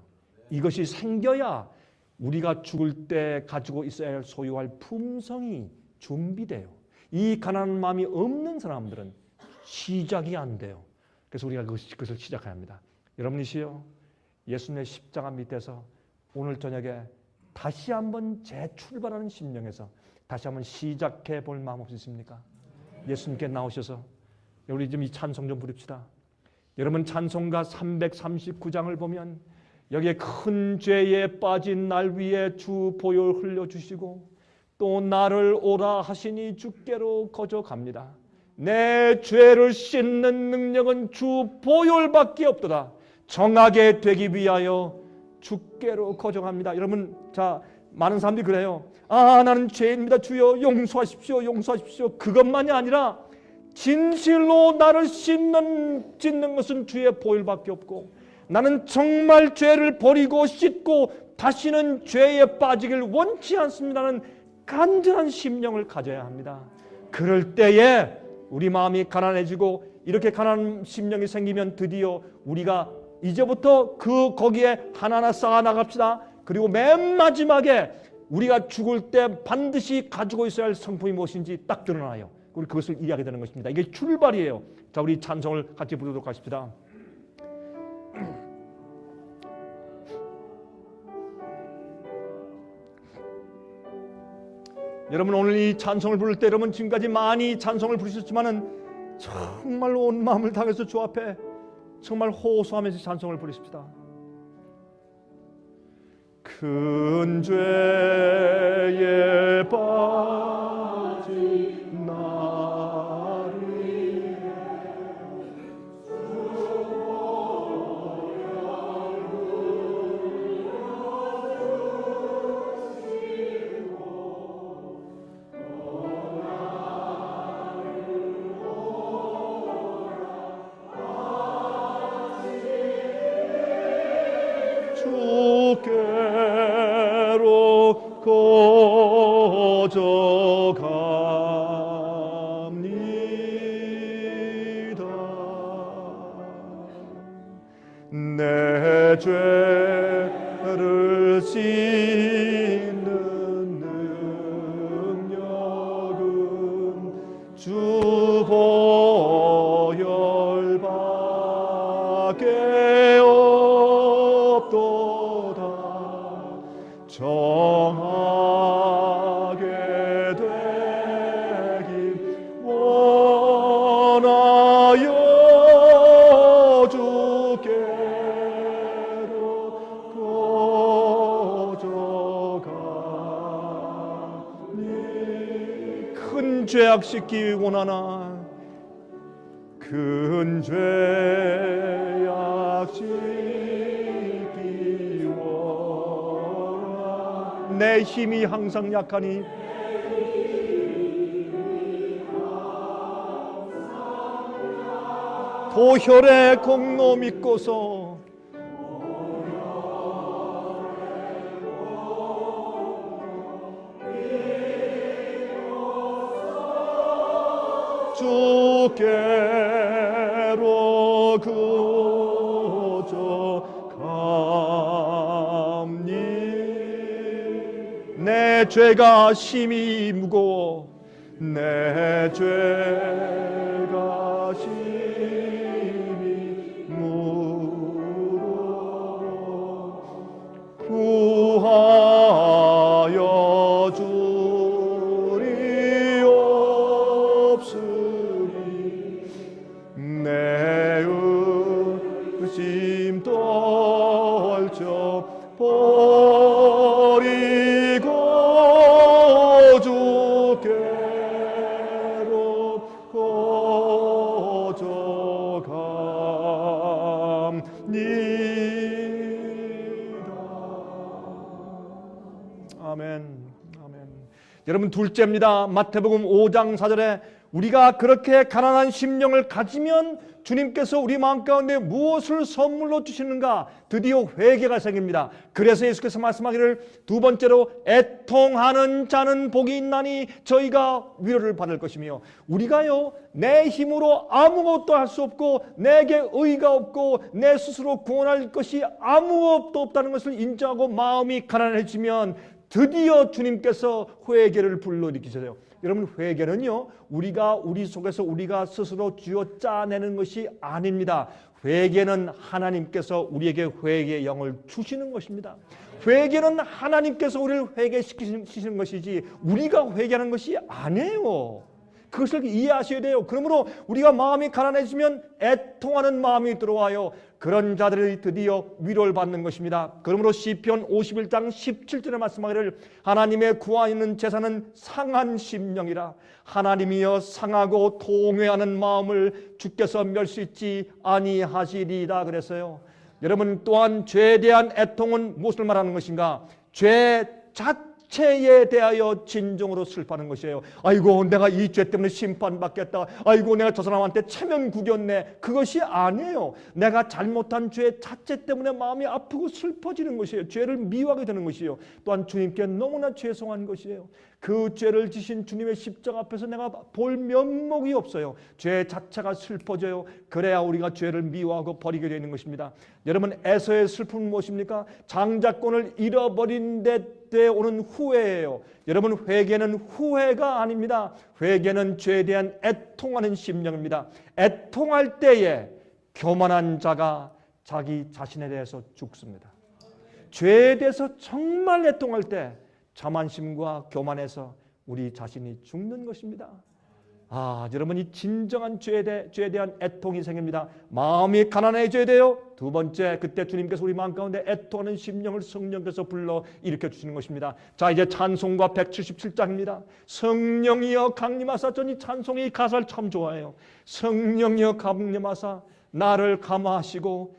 이것이 생겨야 우리가 죽을 때 가지고 있어야 할 소유할 품성이 준비돼요. 이 가난한 마음이 없는 사람들은 시작이 안 돼요. 그래서 우리가 그것을 시작해야 합니다. 여러분이시여, 예수님의 십자가 밑에서 오늘 저녁에 다시 한번 재출발하는 심령에서 다시 한번 시작해 볼 마음 없으십니까? 예수님께 나오셔서 우리 좀 이 찬송 좀 부릅시다. 여러분, 찬송가 339장을 보면 여기에 큰 죄에 빠진 날 위에 주 보혈 흘려주시고 또 나를 오라 하시니 주께로 거저 갑니다. 내 죄를 씻는 능력은 주 보혈밖에 없도다. 정하게 되기 위하여 주께로 거저갑니다. 여러분, 자, 많은 사람들이 그래요. 나는 죄인입니다. 주여 용서하십시오. 용서하십시오. 그것만이 아니라 진실로 나를 씻는 것은 주의 보혈밖에 없고 나는 정말 죄를 버리고 씻고 다시는 죄에 빠지길 원치 않습니다는 간절한 심령을 가져야 합니다. 그럴 때에 우리 마음이 가난해지고 이렇게 가난한 심령이 생기면 드디어 우리가 이제부터 거기에 하나하나 쌓아 나갑시다. 그리고 맨 마지막에 우리가 죽을 때 반드시 가지고 있어야 할 성품이 무엇인지 딱 드러나요. 우리 그것을 이해하게 되는 것입니다. 이게 출발이에요. 자, 우리 찬송을 같이 부르도록 하십시다. 여러분, 오늘 이 찬송을 부를 때 여러분 지금까지 많이 찬송을 부르셨지만은 정말로 온 마음을 다해서 주 앞에 정말 호소하면서 찬송을 부르십시다. 큰 죄에 빠진 나를 주께로 거저갑니다. 내 죄를 씻는 능력은 주 보혈밖에 없도다. 정하게 되길 원하여 주께로 거저가니 큰 죄악 씻기 원하나 큰 죄악 씻기 원하나 내 힘이 항상 약하니 보혈의 공로 믿고서 주께로 거저갑니. 내 죄가 심히 무거워 내 죄가 심히 무거워 구하여 주리 없으니 내 의심 떨쳐 버리고 주께로 거저갑니다. 아멘. 아멘. 여러분, 둘째입니다. 마태복음 5장 4절에 우리가 그렇게 가난한 심령을 가지면 주님께서 우리 마음 가운데 무엇을 선물로 주시는가? 드디어 회개가 생깁니다. 그래서 예수께서 말씀하기를 두 번째로 애통하는 자는 복이 있나니 저희가 위로를 받을 것이며, 우리가요 내 힘으로 아무것도 할 수 없고 내게 의가 없고 내 스스로 구원할 것이 아무것도 없다는 것을 인정하고 마음이 가난해지면 드디어 주님께서 회개를 불러일으키세요. 여러분, 회개는요 우리가 우리 속에서 우리가 스스로 쥐어 짜내는 것이 아닙니다. 회개는 하나님께서 우리에게 회개의 영을 주시는 것입니다. 회개는 하나님께서 우리를 회개시키시는 것이지 우리가 회개하는 것이 아니에요. 그것을 이해하셔야 돼요. 그러므로 우리가 마음이 가난해지면 애통하는 마음이 들어와요. 그런 자들이 드디어 위로를 받는 것입니다. 그러므로 시편 51장 17절에 말씀하기를 하나님의 구하는 제사는 상한 심령이라. 하나님이여 상하고 통회하는 마음을 주께서 멸시치 아니하시리다 그랬어요. 여러분, 또한 죄에 대한 애통은 무엇을 말하는 것인가? 죄 자체에 대하여 진정으로 슬퍼하는 것이에요. 아이고 내가 이 죄 때문에 심판받겠다. 아이고 내가 저 사람한테 체면 구겼네. 그것이 아니에요. 내가 잘못한 죄 자체 때문에 마음이 아프고 슬퍼지는 것이에요. 죄를 미워하게 되는 것이에요. 또한 주님께 너무나 죄송한 것이에요. 그 죄를 지신 주님의 십자가 앞에서 내가 볼 면목이 없어요. 죄 자체가 슬퍼져요. 그래야 우리가 죄를 미워하고 버리게 되는 것입니다. 여러분, 에서의 슬픔은 무엇입니까? 장자권을 잃어버린 데 오는 후회예요. 여러분, 회개는 후회가 아닙니다. 회개는 죄에 대한 애통하는 심령입니다. 애통할 때에 교만한 자가 자기 자신에 대해서 죽습니다. 죄에 대해서 정말 애통할 때 자만심과 교만에서 우리 자신이 죽는 것입니다. 여러분이 진정한 죄에 대한 애통이 생깁니다. 마음이 가난해져야 돼요. 두 번째, 그때 주님께서 우리 마음 가운데 애통하는 심령을 성령께서 불러 일으켜 주시는 것입니다. 자, 이제 찬송가 177장입니다. 성령이여 강림하사. 저는 이 찬송의 가사를 참 좋아해요. 성령이여 강림하사 나를 감화하시고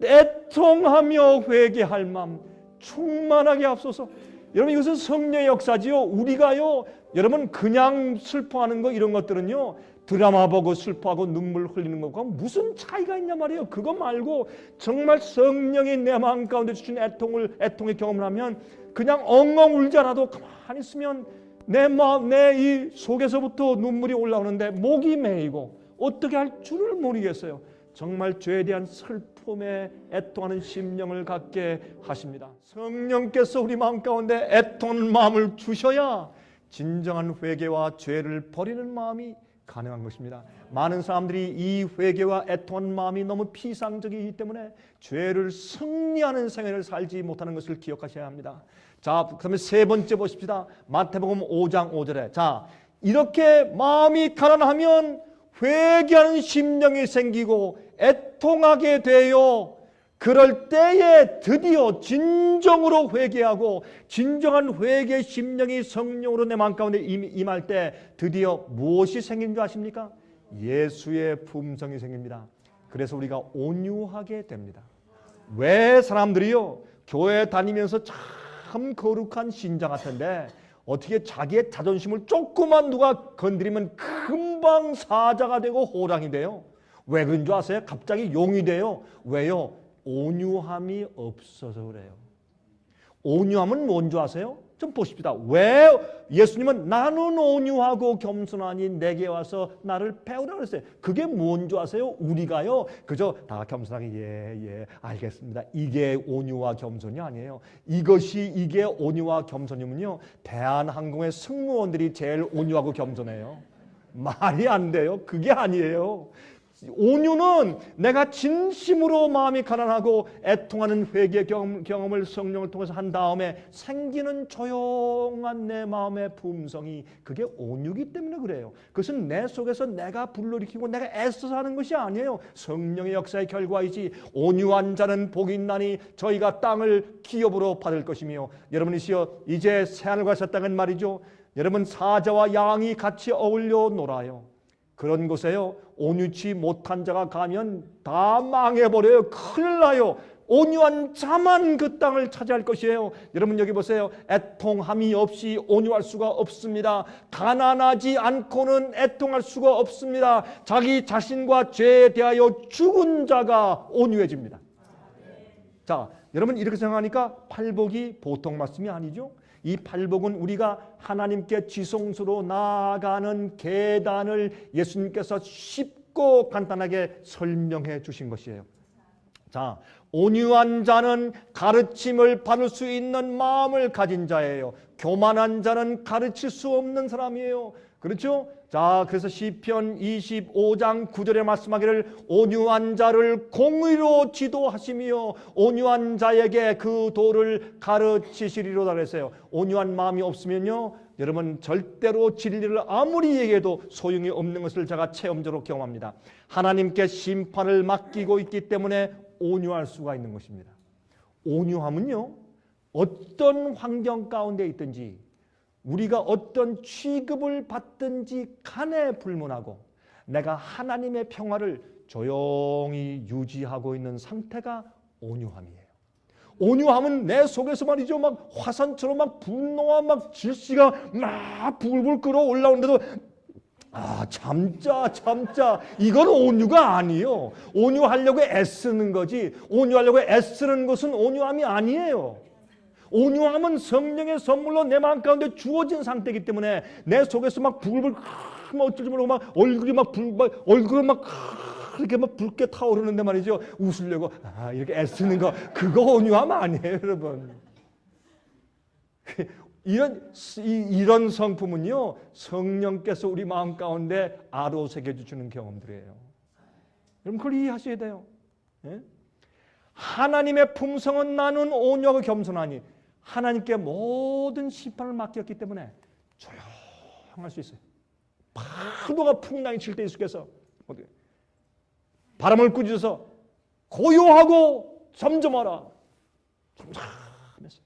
애통하며 회개할 마음 충만하게 하소서. 여러분, 이것은 성령의 역사지요. 우리가요 여러분 그냥 슬퍼하는 거 이런 것들은요 드라마 보고 슬퍼하고 눈물 흘리는 것과 무슨 차이가 있냐 말이에요. 그거 말고 정말 성령이 내 마음 가운데 주신 애통의 경험을 하면 그냥 엉엉 울지 않아도 가만히 있으면 내 마음, 내 이 속에서부터 눈물이 올라오는데 목이 메이고 어떻게 할 줄을 모르겠어요. 정말 죄에 대한 슬픔에 애통하는 심령을 갖게 하십니다. 성령께서 우리 마음 가운데 애통하는 마음을 주셔야 진정한 회개와 죄를 버리는 마음이 가능한 것입니다. 많은 사람들이 이 회개와 애통하는 마음이 너무 피상적이기 때문에 죄를 승리하는 생애를 살지 못하는 것을 기억하셔야 합니다. 자, 그러면 세 번째 보십시다. 마태복음 5장 5절에 자, 이렇게 마음이 가난하면 회개하는 심령이 생기고 애통하게 되어 그럴 때에 드디어 진정으로 회개하고 진정한 회개의 심령이 성령으로 내 마음 가운데 임할 때 드디어 무엇이 생긴 줄 아십니까? 예수의 품성이 생깁니다. 그래서 우리가 온유하게 됩니다. 왜 사람들이요 교회 다니면서 참 거룩한 신자 같은데 어떻게 자기의 자존심을 조금만 누가 건드리면 금방 사자가 되고 호랑이 돼요? 왜 그런 줄 아세요? 갑자기 용이 돼요. 왜요? 온유함이 없어서 그래요. 온유함은 뭔 줄 아세요? 좀 보십시다. 왜 예수님은 나는 온유하고 겸손하니 내게 와서 나를 배우라 그랬어요. 그게 뭔 줄 아세요? 우리가요 그저 다 겸손하게 예 알겠습니다. 이게 온유와 겸손이 아니에요. 이게 온유와 겸손이면요 대한항공의 승무원들이 제일 온유하고 겸손해요. 말이 안 돼요. 그게 아니에요. 온유는 내가 진심으로 마음이 가난하고 애통하는 회개 경험을 성령을 통해서 한 다음에 생기는 조용한 내 마음의 품성이 그게 온유기 때문에 그래요. 그것은 내 속에서 내가 불러일으키고 내가 애써서 하는 것이 아니에요. 성령의 역사의 결과이지. 온유한 자는 복이 있나니 저희가 땅을 기업으로 받을 것이며. 여러분이시여 이제 새하늘과 새 땅은 말이죠. 여러분 사자와 양이 같이 어울려 놀아요. 그런 곳에요 온유치 못한 자가 가면 다 망해버려요. 큰일 나요. 온유한 자만 그 땅을 차지할 것이에요. 여러분 여기 보세요. 애통함이 없이 온유할 수가 없습니다. 가난하지 않고는 애통할 수가 없습니다. 자기 자신과 죄에 대하여 죽은 자가 온유해집니다. 자, 여러분 이렇게 생각하니까 팔복이 보통 말씀이 아니죠. 이 팔복은 우리가 하나님께 지성소로 나아가는 계단을 예수님께서 쉽고 간단하게 설명해 주신 것이에요. 자, 온유한 자는 가르침을 받을 수 있는 마음을 가진 자예요. 교만한 자는 가르칠 수 없는 사람이에요. 그렇죠? 자, 그래서 시편 25장 9절에 말씀하기를 온유한 자를 공의로 지도하시며 온유한 자에게 그 도를 가르치시리로다 그랬어요. 온유한 마음이 없으면요, 여러분 절대로 진리를 아무리 얘기해도 소용이 없는 것을 제가 체험적으로 경험합니다. 하나님께 심판을 맡기고 있기 때문에 온유할 수가 있는 것입니다. 온유함은요, 어떤 환경 가운데 있든지 우리가 어떤 취급을 받든지 간에 불문하고 내가 하나님의 평화를 조용히 유지하고 있는 상태가 온유함이에요. 온유함은 내 속에서 말이죠, 막 화산처럼 막 분노와 막 질시가 막 불불 끓어올라오는데도 참자 이건 온유가 아니에요. 온유하려고 애쓰는 거지, 온유하려고 애쓰는 것은 온유함이 아니에요. 온유함은 성령의 선물로 내 마음 가운데 주어진 상태이기 때문에 내 속에서 막 부글부글 막 어쩔 줄 모르고 막 얼굴이 얼굴이 막 이렇게 막 붉게 타오르는데 말이죠, 웃으려고 이렇게 애쓰는 거, 그거 온유함 아니에요, 여러분. 이런 성품은요, 성령께서 우리 마음 가운데 아로새겨 주시는 경험들이에요. 여러분 그걸 이해하셔야 돼요. 예? 하나님의 품성은 나는 온유하고 겸손하니 하나님께 모든 심판을 맡겼기 때문에 조용할 수 있어요. 파도가 풍랑이 칠 때 예수께서 바람을 꾸짖어서 고요하고 잠잠하라. 잠잠했어요.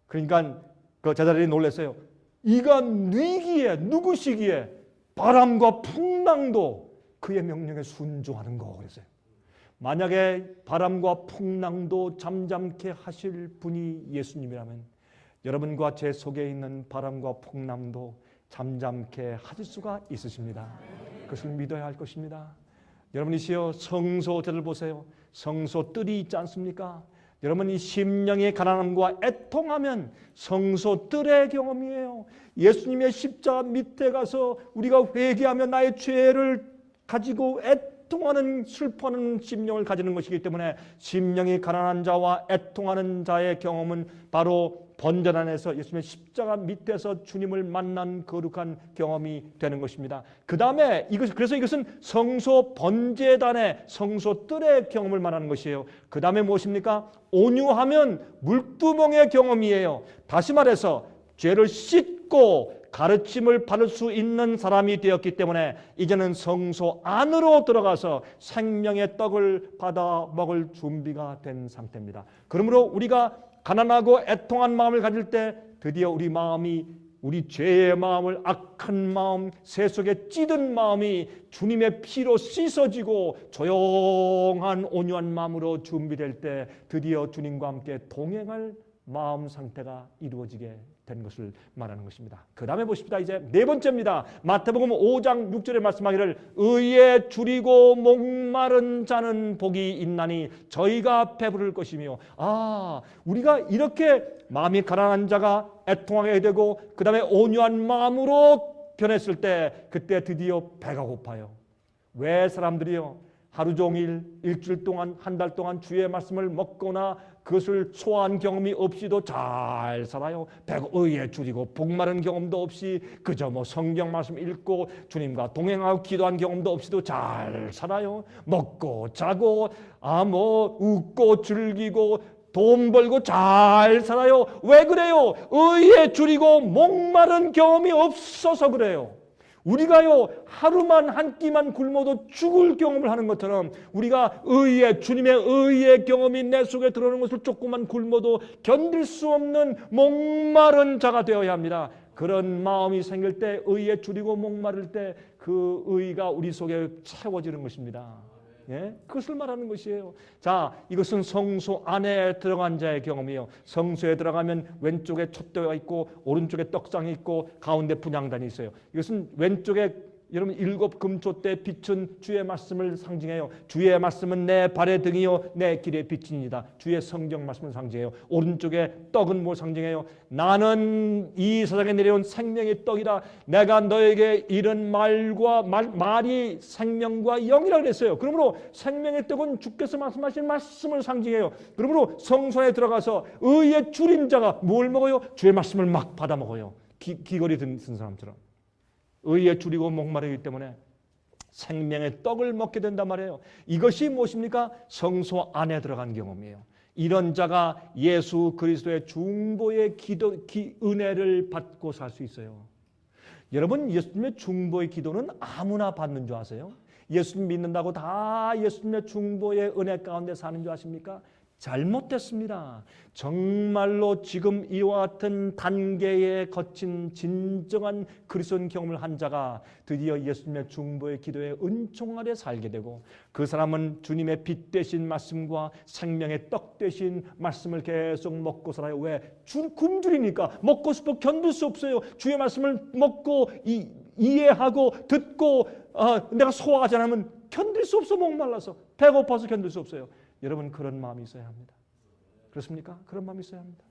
그러니까 그 제자들이 놀랐어요. 이가 누구시기에 바람과 풍랑도 그의 명령에 순종하는 거 그랬어요. 만약에 바람과 풍랑도 잠잠케 하실 분이 예수님이라면 여러분과 제 속에 있는 바람과 풍랑도 잠잠케 하실 수가 있으십니다. 그것을 믿어야 할 것입니다. 여러분이시여 성소들을 보세요. 성소뜰이 있지 않습니까? 여러분 이 심령의 가난함과 애통하면 성소뜰의 경험이에요. 예수님의 십자가 밑에 가서 우리가 회개하며 나의 죄를 가지고 애통하는 슬퍼하는 심령을 가지는 것이기 때문에 심령이 가난한 자와 애통하는 자의 경험은 바로 번전 안에서 예수님의 십자가 밑에서 주님을 만난 거룩한 경험이 되는 것입니다. 그 다음에 그래서 이것은 성소 번제단의 성소 뜰의 경험을 말하는 것이에요. 그 다음에 무엇입니까? 온유하면 물두멍의 경험이에요. 다시 말해서 죄를 씻고 가르침을 받을 수 있는 사람이 되었기 때문에 이제는 성소 안으로 들어가서 생명의 떡을 받아 먹을 준비가 된 상태입니다. 그러므로 우리가 가난하고 애통한 마음을 가질 때 드디어 우리 마음이, 우리 죄의 마음을, 악한 마음, 세속에 찌든 마음이 주님의 피로 씻어지고 조용한 온유한 마음으로 준비될 때 드디어 주님과 함께 동행할 마음 상태가 이루어지게 된 것을 말하는 것입니다. 그 다음에 보십시다. 이제 네 번째입니다. 마태복음 5장 6절에 말씀하기를 의에 줄이고 목마른 자는 복이 있나니 저희가 배부를 것이며, 우리가 이렇게 마음이 가난한 자가 애통하게 되고 그 다음에 온유한 마음으로 변했을 때 그때 드디어 배가 고파요. 왜 사람들이요 하루 종일 일주일 동안 한 달 동안 주의 말씀을 먹거나 그것을 소화한 경험이 없이도 잘 살아요. 배가 의에 줄이고 복마른 경험도 없이 그저 성경 말씀 읽고 주님과 동행하고 기도한 경험도 없이도 잘 살아요. 먹고 자고 웃고 즐기고 돈 벌고 잘 살아요. 왜 그래요? 의에 줄이고 목마른 경험이 없어서 그래요. 우리가요 하루만 한 끼만 굶어도 죽을 경험을 하는 것처럼 우리가 주님의 의의 경험이 내 속에 들어오는 것을 조금만 굶어도 견딜 수 없는 목마른 자가 되어야 합니다. 그런 마음이 생길 때 의에 줄이고 목마를 때 그 의가 우리 속에 채워지는 것입니다. 예? 그것을 말하는 것이에요. 자, 이것은 성소 안에 들어간 자의 경험이에요. 성소에 들어가면 왼쪽에 촛대가 있고 오른쪽에 떡상이 있고 가운데 분향단이 있어요. 이것은 왼쪽에 여러분 7 금촛대에 비춘 주의 말씀을 상징해요. 주의 말씀은 내 발의 등이요 내 길의 빛이니이다. 주의 성경 말씀을 상징해요. 오른쪽에 떡은 뭘 상징해요? 나는 이 세상에 내려온 생명의 떡이다. 내가 너에게 이런 말이 생명과 영이라 그랬어요. 그러므로 생명의 떡은 주께서 말씀하신 말씀을 상징해요. 그러므로 성소에 들어가서 의의 줄인 자가 뭘 먹어요? 주의 말씀을 막 받아 먹어요. 귀걸이 든 사람처럼. 의에 줄이고 목마르기 때문에 생명의 떡을 먹게 된단 말이에요. 이것이 무엇입니까? 성소 안에 들어간 경험이에요. 이런 자가 예수 그리스도의 중보의 은혜를 받고 살 수 있어요. 여러분, 예수님의 중보의 기도는 아무나 받는 줄 아세요? 예수님 믿는다고 다 예수님의 중보의 은혜 가운데 사는 줄 아십니까? 잘못됐습니다. 정말로 지금 이와 같은 단계에 거친 진정한 그리스도인 경험을 한 자가 드디어 예수님의 중보의 기도의 은총 아래 살게 되고 그 사람은 주님의 빛 되신 말씀과 생명의 떡 되신 말씀을 계속 먹고 살아요. 왜? 굶주리니까 먹고 싶어 견딜 수 없어요. 주의 말씀을 먹고 이해하고 듣고 내가 소화하지 않으면 견딜 수 없어. 목말라서 배고파서 견딜 수 없어요. 여러분, 그런 마음이 있어야 합니다. 그렇습니까? 그런 마음이 있어야 합니다.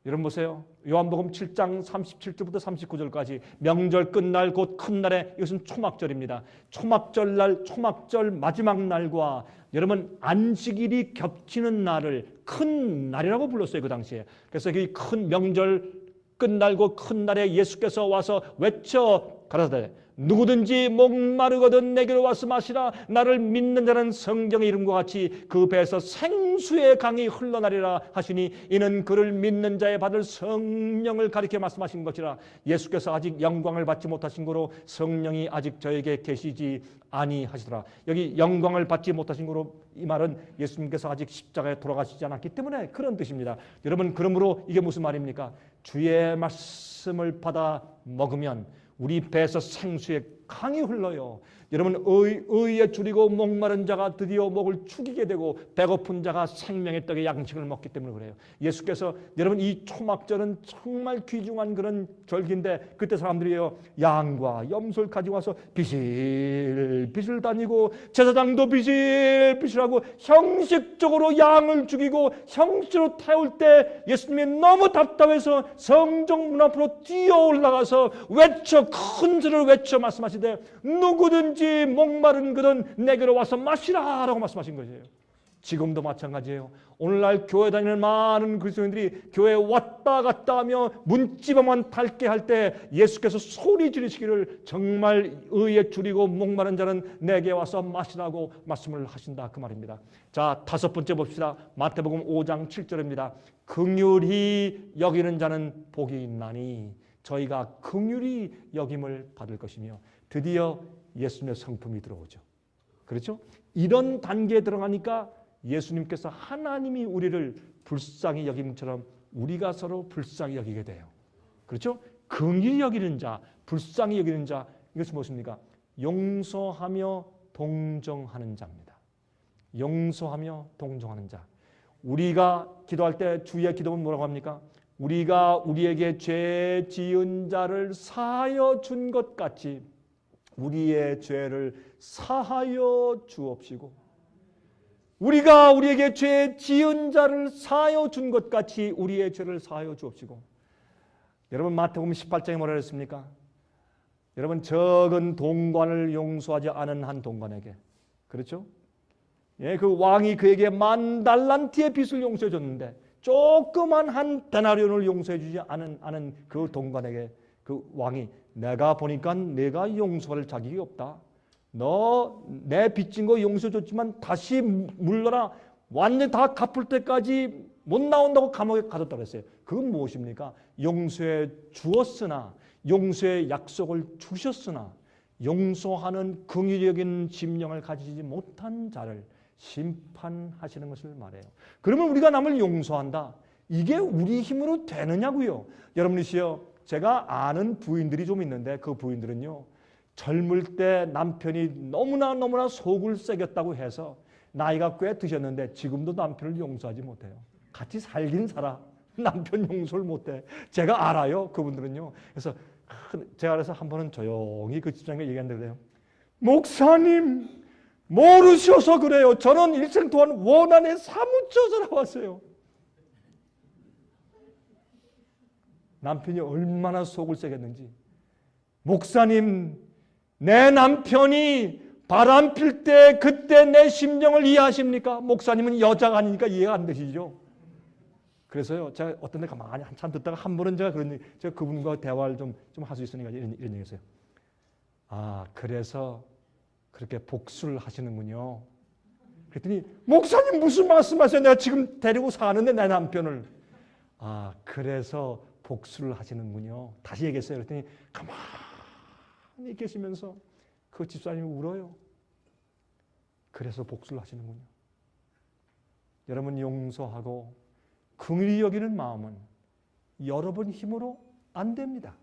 여러분 보세요. 요한복음 7장 37절부터 39절까지 명절 끝날 곧 큰 날에, 이것은 초막절입니다. 초막절 마지막 날과 여러분 안식일이 겹치는 날을 큰 날이라고 불렀어요. 그 당시에. 그래서 이 큰 명절 끝날고 큰 날에 예수께서 와서 외쳐 가라사대 누구든지 목마르거든 내게로 와서 마시라. 나를 믿는 자는 성경의 이름과 같이 그 배에서 생수의 강이 흘러나리라 하시니 이는 그를 믿는 자의 받을 성령을 가리켜 말씀하신 것이라. 예수께서 아직 영광을 받지 못하신 거로 성령이 아직 저에게 계시지 아니하시더라. 여기 영광을 받지 못하신 거로 이 말은 예수님께서 아직 십자가에 돌아가시지 않았기 때문에 그런 뜻입니다. 여러분, 그러므로 이게 무슨 말입니까? 주의 말씀을 받아 먹으면 우리 배에서 생수의 강이 흘러요. 여러분, 의에 줄이고 목마른 자가 드디어 목을 축이게 되고 배고픈 자가 생명의 떡의 양식을 먹기 때문에 그래요. 예수께서 여러분 이 초막절은 정말 귀중한 그런 절기인데 그때 사람들이요 양과 염소를 가지고 와서 비실비실 다니고 제사장도 비실비실하고 형식적으로 양을 죽이고 형식으로 태울 때 예수님이 너무 답답해서 성정 문 앞으로 뛰어 올라가서 큰 소리를 외쳐 말씀하시되 누구든지 목마른 그는 내게로 와서 마시라 라고 말씀하신 것이에요. 지금도 마찬가지예요. 오늘날 교회 다니는 많은 그리스도인들이 교회에 왔다 갔다 하며 문지방만 닳게 할 때 예수께서 소리 지르시기를 정말 의에 줄이고 목마른 자는 내게 와서 마시라고 말씀을 하신다 그 말입니다. 자, 5번째 봅시다. 마태복음 5장 7절입니다. 긍휼히 여기는 자는 복이 있나니 저희가 긍휼히 여김을 받을 것이며 드디어 예수님의 성품이 들어오죠. 그렇죠? 이런 단계에 들어가니까 예수님께서 하나님이 우리를 불쌍히 여김처럼 우리가 서로 불쌍히 여기게 돼요. 그렇죠? 긍휼히 여기는 자, 불쌍히 여기는 자, 이것이 무엇입니까? 용서하며 동정하는 자입니다. 용서하며 동정하는 자. 우리가 기도할 때 주의 기도는 뭐라고 합니까? 우리가 우리에게 죄 지은 자를 사하여 준 것 같이 우리의 죄를 사하여 주옵시고, 우리가 우리에게 죄 지은 자를 사하여 준 것 같이 우리의 죄를 사하여 주옵시고. 여러분, 마태복음 18장에 뭐라 그랬습니까? 여러분, 적은 동관을 용서하지 않은 한 동관에게, 그렇죠? 예, 그 왕이 그에게 10,000달란트의 빚을 용서해 줬는데 조그만 한 데나리온을 용서해 주지 않은 그 동관에게 그 왕이 내가 보니까 내가 용서할 자격이 없다. 너 내 빚진 거 용서해 줬지만 다시 물러라. 완전히 다 갚을 때까지 못 나온다고 감옥에 가뒀다고 했어요. 그건 무엇입니까? 용서해 주었으나, 용서의 약속을 주셨으나 용서하는 긍휼적인 심령을 가지지 못한 자를 심판하시는 것을 말해요. 그러면 우리가 남을 용서한다. 이게 우리 힘으로 되느냐고요. 여러분이시여, 제가 아는 부인들이 좀 있는데 그 부인들은요 젊을 때 남편이 너무나 속을 새겼다고 해서 나이가 꽤 드셨는데 지금도 남편을 용서하지 못해요. 같이 살긴 살아. 남편 용서를 못해. 제가 알아요. 그분들은요. 그래서 한 번은 조용히 그 집사님과 얘기했는데 그래요. 목사님 모르셔서 그래요. 저는 일생 동안 원한에 사무쳐 살아왔어요. 남편이 얼마나 속을 새겼는지. 목사님, 내 남편이 바람 필 때 그때 내 심정을 이해하십니까? 목사님은 여자가 아니니까 이해가 안 되시죠? 그래서요, 제가 어떤 데 가만히 한참 듣다가 한 번은 제가 그분과 대화를 좀 할 수 있으니까 이런 얘기 했어요. 아, 그래서 그렇게 복수를 하시는군요. 그랬더니, 목사님 무슨 말씀하세요? 내가 지금 데리고 사는데 내 남편을. 아, 그래서 복수를 하시는군요. 다시 얘기했어요. 그랬더니 가만히 계시면서 그 집사님이 울어요. 그래서 복수를 하시는군요. 여러분 용서하고 긍휼히 여기는 마음은 여러분 힘으로 안 됩니다.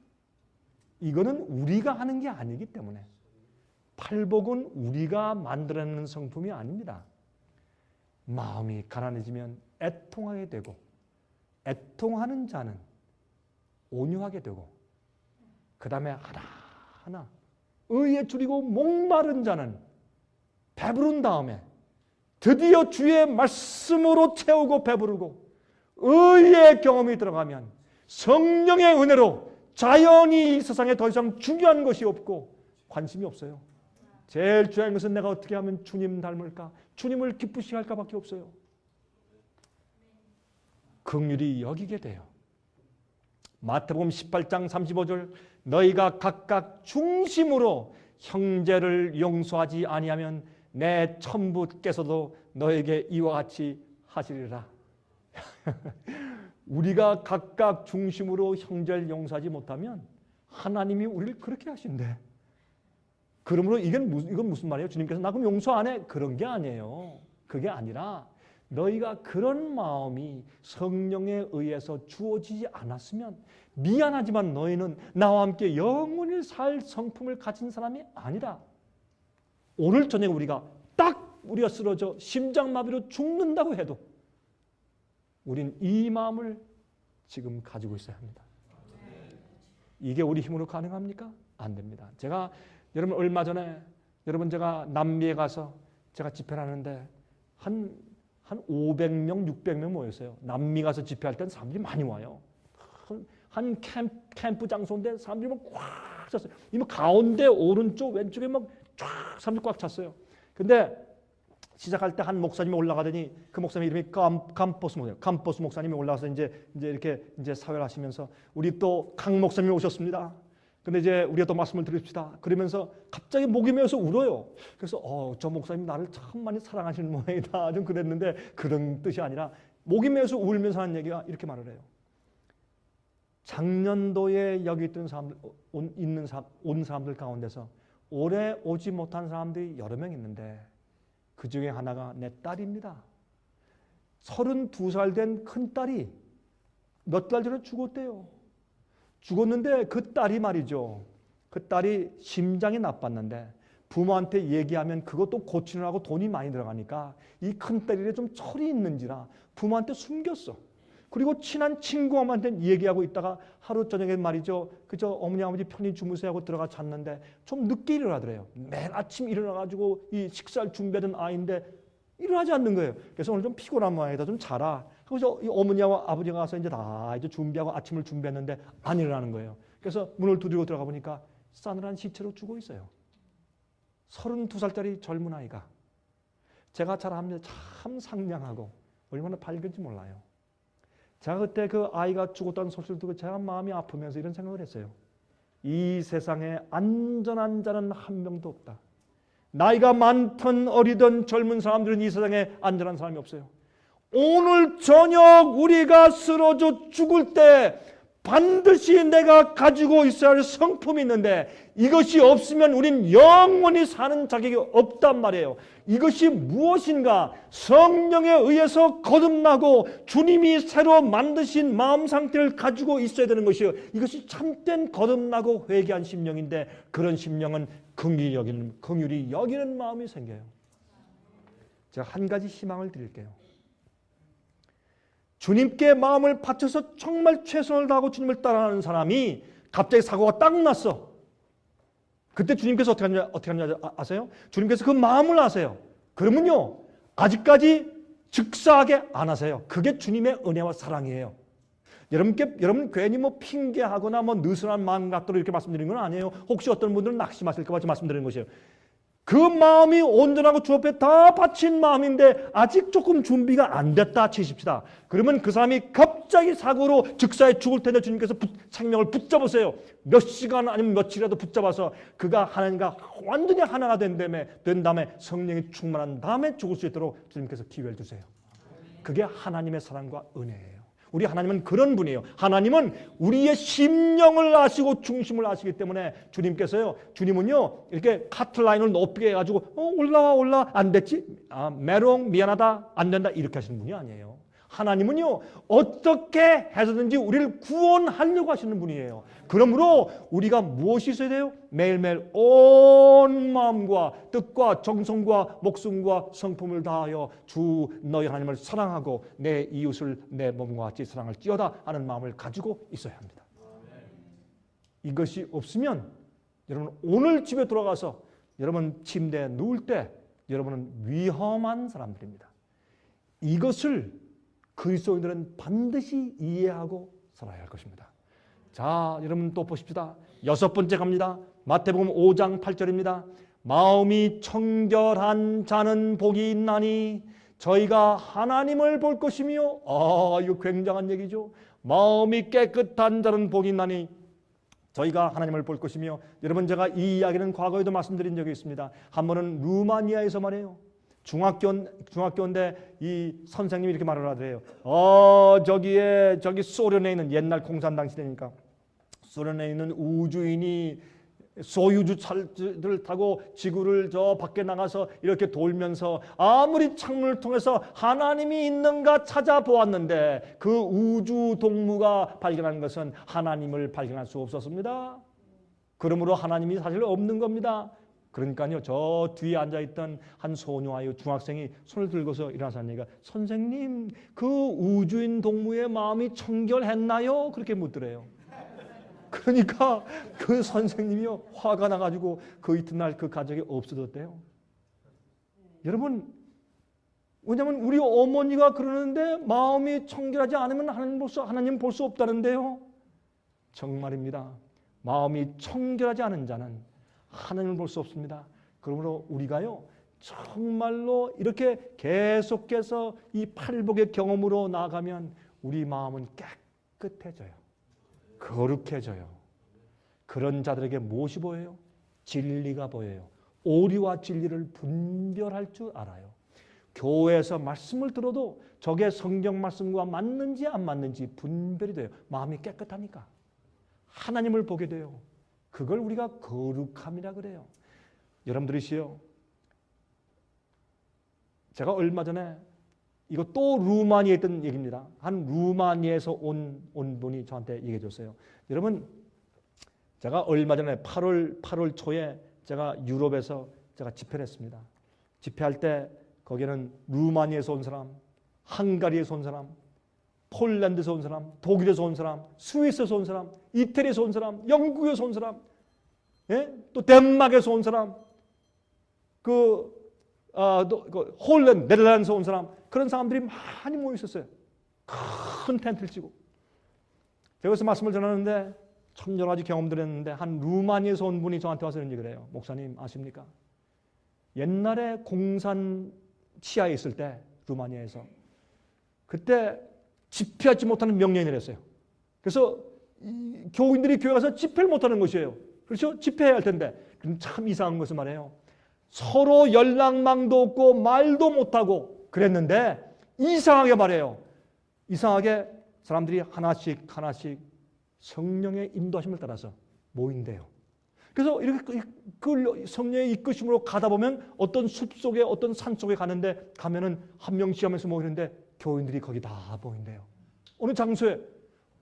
이거는 우리가 하는 게 아니기 때문에 팔복은 우리가 만들어내는 성품이 아닙니다. 마음이 가난해지면 애통하게 되고 애통하는 자는 온유하게 되고 그 다음에 하나하나 의에 줄이고 목마른 자는 배부른 다음에 드디어 주의 말씀으로 채우고 배부르고 의의 경험이 들어가면 성령의 은혜로 자연히 이 세상에 더 이상 중요한 것이 없고 관심이 없어요. 제일 중요한 것은 내가 어떻게 하면 주님 닮을까? 주님을 기쁘시게 할까 밖에 없어요. 긍휼히 여기게 돼요. 마태복음 18장 35절 너희가 각각 중심으로 형제를 용서하지 아니하면 내 천부께서도 너에게 이와 같이 하시리라. 우리가 각각 중심으로 형제를 용서하지 못하면 하나님이 우리를 그렇게 하신대. 그러므로 이건 무슨 말이에요? 주님께서 나 그럼 용서 안 해? 그런 게 아니에요. 그게 아니라 너희가 그런 마음이 성령에 의해서 주어지지 않았으면 미안하지만 너희는 나와 함께 영원히 살 성품을 가진 사람이 아니다. 오늘 저녁에 우리가 쓰러져 심장마비로 죽는다고 해도 우린 이 마음을 지금 가지고 있어야 합니다. 이게 우리 힘으로 가능합니까? 안 됩니다. 여러분 얼마 전에 제가 남미에 가서 제가 집회를 하는데 한 500명, 600명 모였어요. 남미 가서 집회할 땐 사람들이 많이 와요. 한 캠프 장소인데 사람들이 막 꽉 찼어요. 이모 가운데 오른쪽 왼쪽에 막 쫙 사람들이 꽉 찼어요. 근데 시작할 때 한 목사님이 올라가더니 그 목사님 이름이 감포스 목사님이 올라와서 이제 이렇게 사회를 하시면서 우리 또 강 목사님이 오셨습니다. 근데 이제 우리가 또 말씀을 드립시다. 그러면서 갑자기 목이 메어서 울어요. 그래서 저 목사님 나를 참 많이 사랑하시는 모양이다. 좀 그랬는데 그런 뜻이 아니라 목이 메어서 울면서 하는 얘기가 이렇게 말을 해요. 작년도에 여기 있던 사람들, 온 사람들 가운데서 올해 오지 못한 사람들이 여러 명 있는데 그 중에 하나가 내 딸입니다. 32살 된 큰딸이 몇 달 전에 죽었대요. 죽었는데 그 딸이 말이죠. 그 딸이 심장이 나빴는데 부모한테 얘기하면 그것도 고치느라고 돈이 많이 들어가니까 이 큰딸이 좀 철이 있는지라 부모한테 숨겼어. 그리고 친한 친구한테 얘기하고 있다가 하루 저녁에 말이죠. 그저 어머니 아버지 편히 주무세요 하고 들어가 잤는데 좀 늦게 일어나더래요. 매일 아침 일어나가지고 이 식사를 준비하던 아이인데 일어나지 않는 거예요. 그래서 오늘 좀 피곤한 모양이다. 좀 자라. 그래서 이 어머니와 아버지가 가서 이제 준비하고 아침을 준비했는데 안 일어나는 거예요. 그래서 문을 두드리고 들어가 보니까 싸늘한 시체로 죽어 있어요. 32살짜리 젊은 아이가. 제가 잘 압니다. 참 상냥하고 얼마나 밝은지 몰라요. 제가 그때 그 아이가 죽었다는 소식을 듣고 제가 마음이 아프면서 이런 생각을 했어요. 이 세상에 안전한 자는 한 명도 없다. 나이가 많든 어리든 젊은 사람들은 이 세상에 안전한 사람이 없어요. 오늘 저녁 우리가 쓰러져 죽을 때 반드시 내가 가지고 있어야 할 성품이 있는데 이것이 없으면 우린 영원히 사는 자격이 없단 말이에요. 이것이 무엇인가? 성령에 의해서 거듭나고 주님이 새로 만드신 마음 상태를 가지고 있어야 되는 것이요. 이것이 참된 거듭나고 회개한 심령인데 그런 심령은 긍휼히 여기는 마음이 생겨요. 제가 한 가지 희망을 드릴게요. 주님께 마음을 바쳐서 정말 최선을 다하고 주님을 따라가는 사람이 갑자기 사고가 딱 났어. 그때 주님께서 어떻게 하냐 아세요? 주님께서 그 마음을 아세요. 그러면요, 아직까지 즉사하게 안 하세요. 그게 주님의 은혜와 사랑이에요. 여러분 괜히 뭐 핑계하거나 뭐 느슨한 마음 갖도록 이렇게 말씀드리는 건 아니에요. 혹시 어떤 분들은 낙심하실까 봐 말씀드리는 것이에요. 그 마음이 온전하고 주 앞에 다 바친 마음인데 아직 조금 준비가 안 됐다 치십시다. 그러면 그 사람이 갑자기 사고로 즉사에 죽을 텐데 주님께서 생명을 붙잡으세요. 몇 시간 아니면 며칠이라도 붙잡아서 그가 하나님과 완전히 하나가 된 다음에 성령이 충만한 다음에 죽을 수 있도록 주님께서 기회를 주세요. 그게 하나님의 사랑과 은혜예요. 우리 하나님은 그런 분이에요. 하나님은 우리의 심령을 아시고 중심을 아시기 때문에 주님은요 이렇게 카트라인을 높게 해가지고 올라와 안 됐지? 메롱 미안하다 안 된다 이렇게 하시는 분이 아니에요. 하나님은요 어떻게 해서든지 우리를 구원하려고 하시는 분이에요. 그러므로 우리가 무엇이 있어야 돼요? 매일매일 온 마음과 뜻과 정성과 목숨과 성품을 다하여 주 너희 하나님을 사랑하고 내 이웃을 내 몸과 같이 사랑을 띄어다 하는 마음을 가지고 있어야 합니다. 이것이 없으면 여러분 오늘 집에 돌아가서 여러분 침대에 누울 때 여러분은 위험한 사람들입니다. 이것을 그리스도인들은 반드시 이해하고 살아야 할 것입니다. 자, 여러분 또 보십시다. 6번째 갑니다. 마태복음 5장 8절입니다. 마음이 청결한 자는 복이 있나니 저희가 하나님을 볼 것이며 이거 굉장한 얘기죠. 마음이 깨끗한 자는 복이 있나니 저희가 하나님을 볼 것이며 여러분 제가 이 이야기는 과거에도 말씀드린 적이 있습니다. 한 번은 루마니아에서 말해요. 중학교인데 이 선생님이 이렇게 말을 하더래요. 저기 소련에 있는 옛날 공산당 시대니까 소련에 있는 우주인이 소유주 차를 타고 지구를 저 밖에 나가서 이렇게 돌면서 아무리 창문을 통해서 하나님이 있는가 찾아보았는데 그 우주 동무가 발견한 것은 하나님을 발견할 수 없었습니다. 그러므로 하나님이 사실 없는 겁니다. 그러니까요, 저 뒤에 앉아있던 한 소녀아이 중학생이 손을 들고서 일어나서 하는 얘기가 선생님, 그 우주인 동무의 마음이 청결했나요? 그렇게 묻더래요. 그러니까 그 선생님이요 화가 나가지고 그 이튿날 그 가족이 없어졌대요. 여러분, 왜냐하면 우리 어머니가 그러는데 마음이 청결하지 않으면 하나님 볼 수 없다는데요. 정말입니다. 마음이 청결하지 않은 자는 하나님을 볼 수 없습니다. 그러므로 우리가요 정말로 이렇게 계속해서 이 팔복의 경험으로 나아가면 우리 마음은 깨끗해져요. 거룩해져요. 그런 자들에게 무엇이 보여요? 진리가 보여요. 오리와 진리를 분별할 줄 알아요. 교회에서 말씀을 들어도 저게 성경 말씀과 맞는지 안 맞는지 분별이 돼요. 마음이 깨끗하니까 하나님을 보게 돼요. 그걸 우리가 거룩함이라 그래요. 여러분들이시요, 제가 얼마 전에 이거 또 루마니아에 있던 얘기입니다. 한 루마니아에서 온 분이 저한테 얘기해 줬어요. 여러분, 제가 얼마 전에 8월 초에 제가 유럽에서 제가 집회를 했습니다. 집회할 때 거기는 루마니아에서 온 사람, 헝가리에서 온 사람, 폴란드에서 온 사람, 독일에서 온 사람, 스위스에서 온 사람, 이태리에서 온 사람, 영국에서 온 사람, 또 덴마크에서 온 사람, 홀랜드, 네덜란드에서 온 사람, 그런 사람들이 많이 모여 있었어요. 큰 텐트를 치고. 제가 여기서 말씀을 전하는데 참 여러 가지 경험들을 했는데 한 루마니아에서 온 분이 저한테 와서 이런 얘기를 해요. 목사님 아십니까? 옛날에 공산 치하에 있을 때 루마니아에서 그때 집회하지 못하는 명령이 내렸어요. 그래서 교인들이 교회 가서 집회를 못하는 것이에요. 그렇죠? 집회해야 할 텐데. 참 이상한 것을 말해요. 서로 연락망도 없고 말도 못하고 그랬는데 이상하게 말해요. 이상하게 사람들이 하나씩 성령의 인도하심을 따라서 모인대요. 그래서 이렇게 그 성령의 이끄심으로 가다 보면 어떤 숲속에 어떤 산속에 가면은 한 명씩 하면서 모이는데 교인들이 거기 다 모인대요. 어느 장소에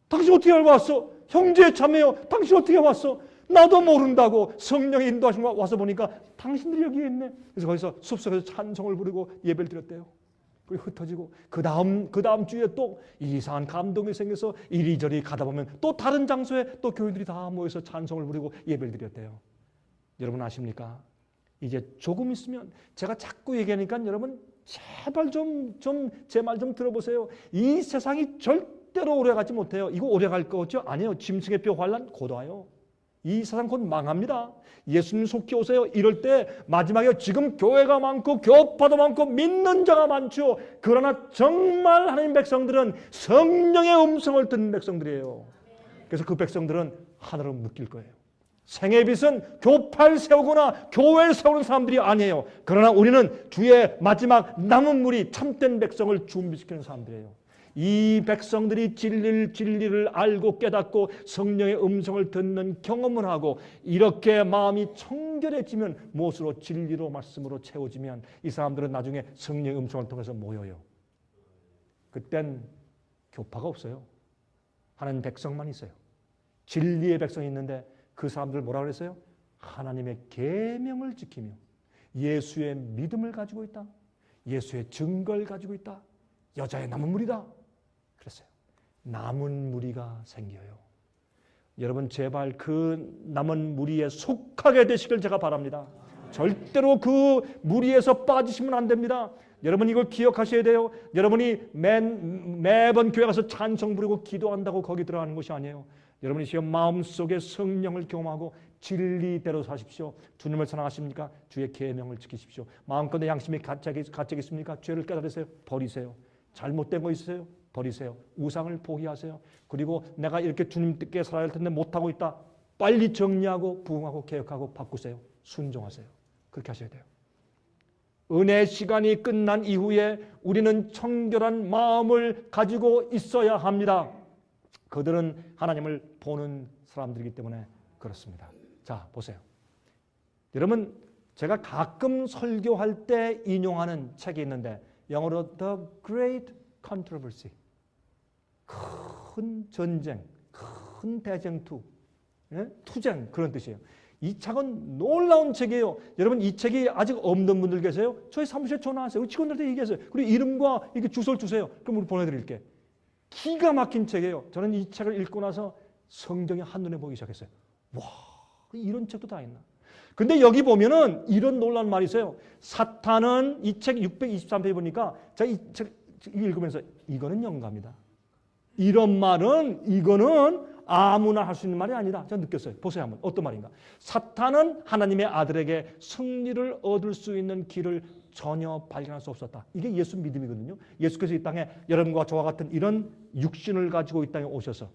당신 어떻게 알고 왔어? 형제 자매요. 당신 어떻게 왔어? 나도 모른다고 성령의 인도하심으로 와서 보니까 당신들이 여기에 있네. 그래서 거기서 숲속에서 찬송을 부르고 예배를 드렸대요. 그리고 흩어지고 그 다음 주에 또 이상한 감동이 생겨서 이리저리 가다 보면 또 다른 장소에 또 교인들이 다 모여서 찬송을 부르고 예배를 드렸대요. 여러분 아십니까? 이제 조금 있으면 제가 자꾸 얘기하니까 여러분 제발 좀 제 말 좀 들어보세요. 이 세상이 절대로 오래가지 못해요. 이거 오래갈 거죠? 아니에요. 짐승의 뼈 환란 곧 와요. 이 세상 곧 망합니다. 예수님 속히 오세요. 이럴 때 마지막에 지금 교회가 많고 교파도 많고 믿는 자가 많죠. 그러나 정말 하나님 백성들은 성령의 음성을 듣는 백성들이에요. 그래서 그 백성들은 하늘로 묶일 거예요. 생의 빛은 교파를 세우거나 교회를 세우는 사람들이 아니에요. 그러나 우리는 주의 마지막 남은 무리 참된 백성을 준비시키는 사람들이에요. 이 백성들이 진리를 알고 깨닫고 성령의 음성을 듣는 경험을 하고 이렇게 마음이 청결해지면 무엇으로 진리로 말씀으로 채워지면 이 사람들은 나중에 성령의 음성을 통해서 모여요. 그땐 교파가 없어요. 하나님 백성만 있어요. 진리의 백성이 있는데 그 사람들 뭐라 그랬어요? 하나님의 계명을 지키며 예수의 믿음을 가지고 있다. 예수의 증거를 가지고 있다. 여자의 남은 무리다. 그랬어요. 남은 무리가 생겨요. 여러분 제발 그 남은 무리에 속하게 되시길 제가 바랍니다. 절대로 그 무리에서 빠지시면 안 됩니다. 여러분 이걸 기억하셔야 돼요. 여러분이 매번 교회 가서 찬송 부르고 기도한다고 거기 들어가는 것이 아니에요. 여러분이 지금 마음속에 성령을 경험하고 진리대로 사십시오. 주님을 사랑하십니까? 주의 계명을 지키십시오. 마음껏 양심이 가짜겠습니까? 죄를 깨달으세요. 버리세요. 잘못된 거 있으세요? 버리세요. 우상을 포기하세요. 그리고 내가 이렇게 주님께 살아야 할 텐데 못하고 있다. 빨리 정리하고 부응하고 개혁하고 바꾸세요. 순종하세요. 그렇게 하셔야 돼요. 은혜의 시간이 끝난 이후에 우리는 청결한 마음을 가지고 있어야 합니다. 그들은 하나님을 보는 사람들이기 때문에 그렇습니다. 자, 보세요. 여러분, 제가 가끔 설교할 때 인용하는 책이 있는데 영어로 The Great Controversy. 큰 전쟁, 큰 대쟁투, 투쟁 그런 뜻이에요. 이 책은 놀라운 책이에요. 여러분 이 책이 아직 없는 분들 계세요? 저희 사무실에 전화하세요. 직원들한테 얘기하세요. 그리고 이름과 이렇게 주소를 주세요. 그럼 우리 보내드릴게. 기가 막힌 책이에요. 저는 이 책을 읽고 나서 성경이 한눈에 보이기 시작했어요. 와, 이런 책도 다 있나. 근데 여기 보면은 이런 놀라운 말이 있어요. 사탄은 이 책 623페이지 보니까 제가 이 책 읽으면서 이거는 영감이다. 이런 말은 이거는 아무나 할 수 있는 말이 아니다. 제가 느꼈어요. 보세요 한번. 어떤 말인가. 사탄은 하나님의 아들에게 승리를 얻을 수 있는 길을 전혀 발견할 수 없었다. 이게 예수 믿음이거든요. 예수께서 이 땅에 여러분과 저와 같은 이런 육신을 가지고 이 땅에 오셔서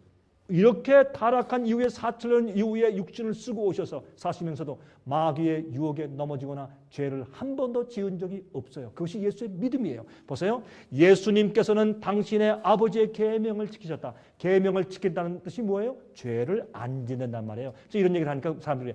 이렇게 타락한 이후에 4,000년 이후에 육신을 쓰고 오셔서 사시면서도 마귀의 유혹에 넘어지거나 죄를 한 번도 지은 적이 없어요. 그것이 예수의 믿음이에요. 보세요. 예수님께서는 당신의 아버지의 계명을 지키셨다. 계명을 지킨다는 뜻이 뭐예요? 죄를 안 짓는단 말이에요. 이런 얘기를 하니까 사람들이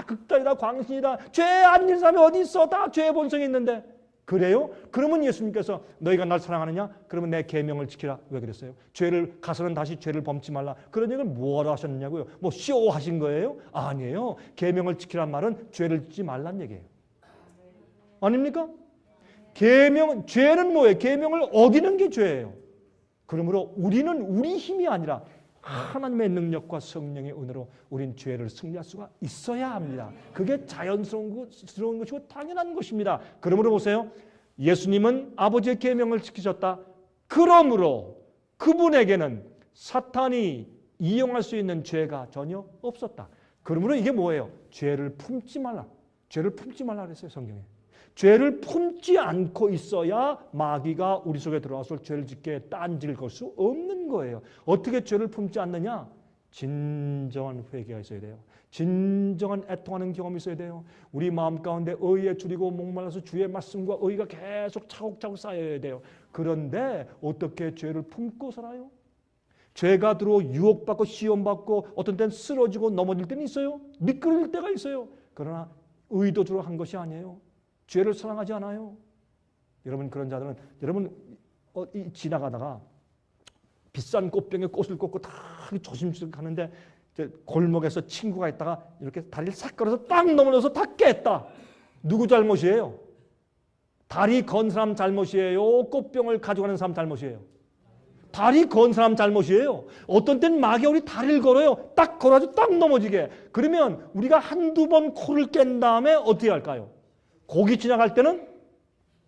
극단이다, 광신이다. 죄 안 짓는 사람이 어디 있어? 다 죄의 본성이 있는데. 그래요? 그러면 예수님께서 너희가 날 사랑하느냐? 그러면 내 계명을 지키라. 왜 그랬어요? 죄를 가서는 다시 죄를 범치 말라. 그런 얘기를 뭐하러 하셨느냐고요? 뭐 쇼하신 거예요? 아니에요. 계명을 지키란 말은 죄를 짓지 말란 얘기예요. 아닙니까? 죄는 뭐예요? 계명을 어기는 게 죄예요. 그러므로 우리는 우리 힘이 아니라 하나님의 능력과 성령의 은혜로 우린 죄를 승리할 수가 있어야 합니다. 그게 자연스러운 것이고 당연한 것입니다. 그러므로 보세요. 예수님은 아버지의 계명을 지키셨다. 그러므로 그분에게는 사탄이 이용할 수 있는 죄가 전혀 없었다. 그러므로 이게 뭐예요? 죄를 품지 말라. 죄를 품지 말라 그랬어요, 성경에. 죄를 품지 않고 있어야 마귀가 우리 속에 들어와서 죄를 짓게 딴지를 걸 수 없는 거예요. 어떻게 죄를 품지 않느냐? 진정한 회개가 있어야 돼요. 진정한 애통하는 경험이 있어야 돼요. 우리 마음 가운데 의에 줄이고 목말라서 주의 말씀과 의가 계속 차곡차곡 쌓여야 돼요. 그런데 어떻게 죄를 품고 살아요? 죄가 들어 유혹받고 시험받고 어떤 때는 쓰러지고 넘어질 때는 있어요. 미끄러질 때가 있어요. 그러나 의도적으로 한 것이 아니에요. 죄를 사랑하지 않아요. 여러분 그런 자들은 여러분 지나가다가 비싼 꽃병에 꽃을 꽂고 다 조심스럽게 가는데 골목에서 친구가 있다가 이렇게 다리를 싹 걸어서 딱 넘어져서 다 깼다. 누구 잘못이에요? 다리 건 사람 잘못이에요? 꽃병을 가져가는 사람 잘못이에요? 다리 건 사람 잘못이에요. 어떤 때는 마귀가 우리 다리를 걸어요. 딱 걸어가지고 딱 넘어지게. 그러면 우리가 한두 번 코를 깬 다음에 어떻게 할까요? 거기 지나갈 때는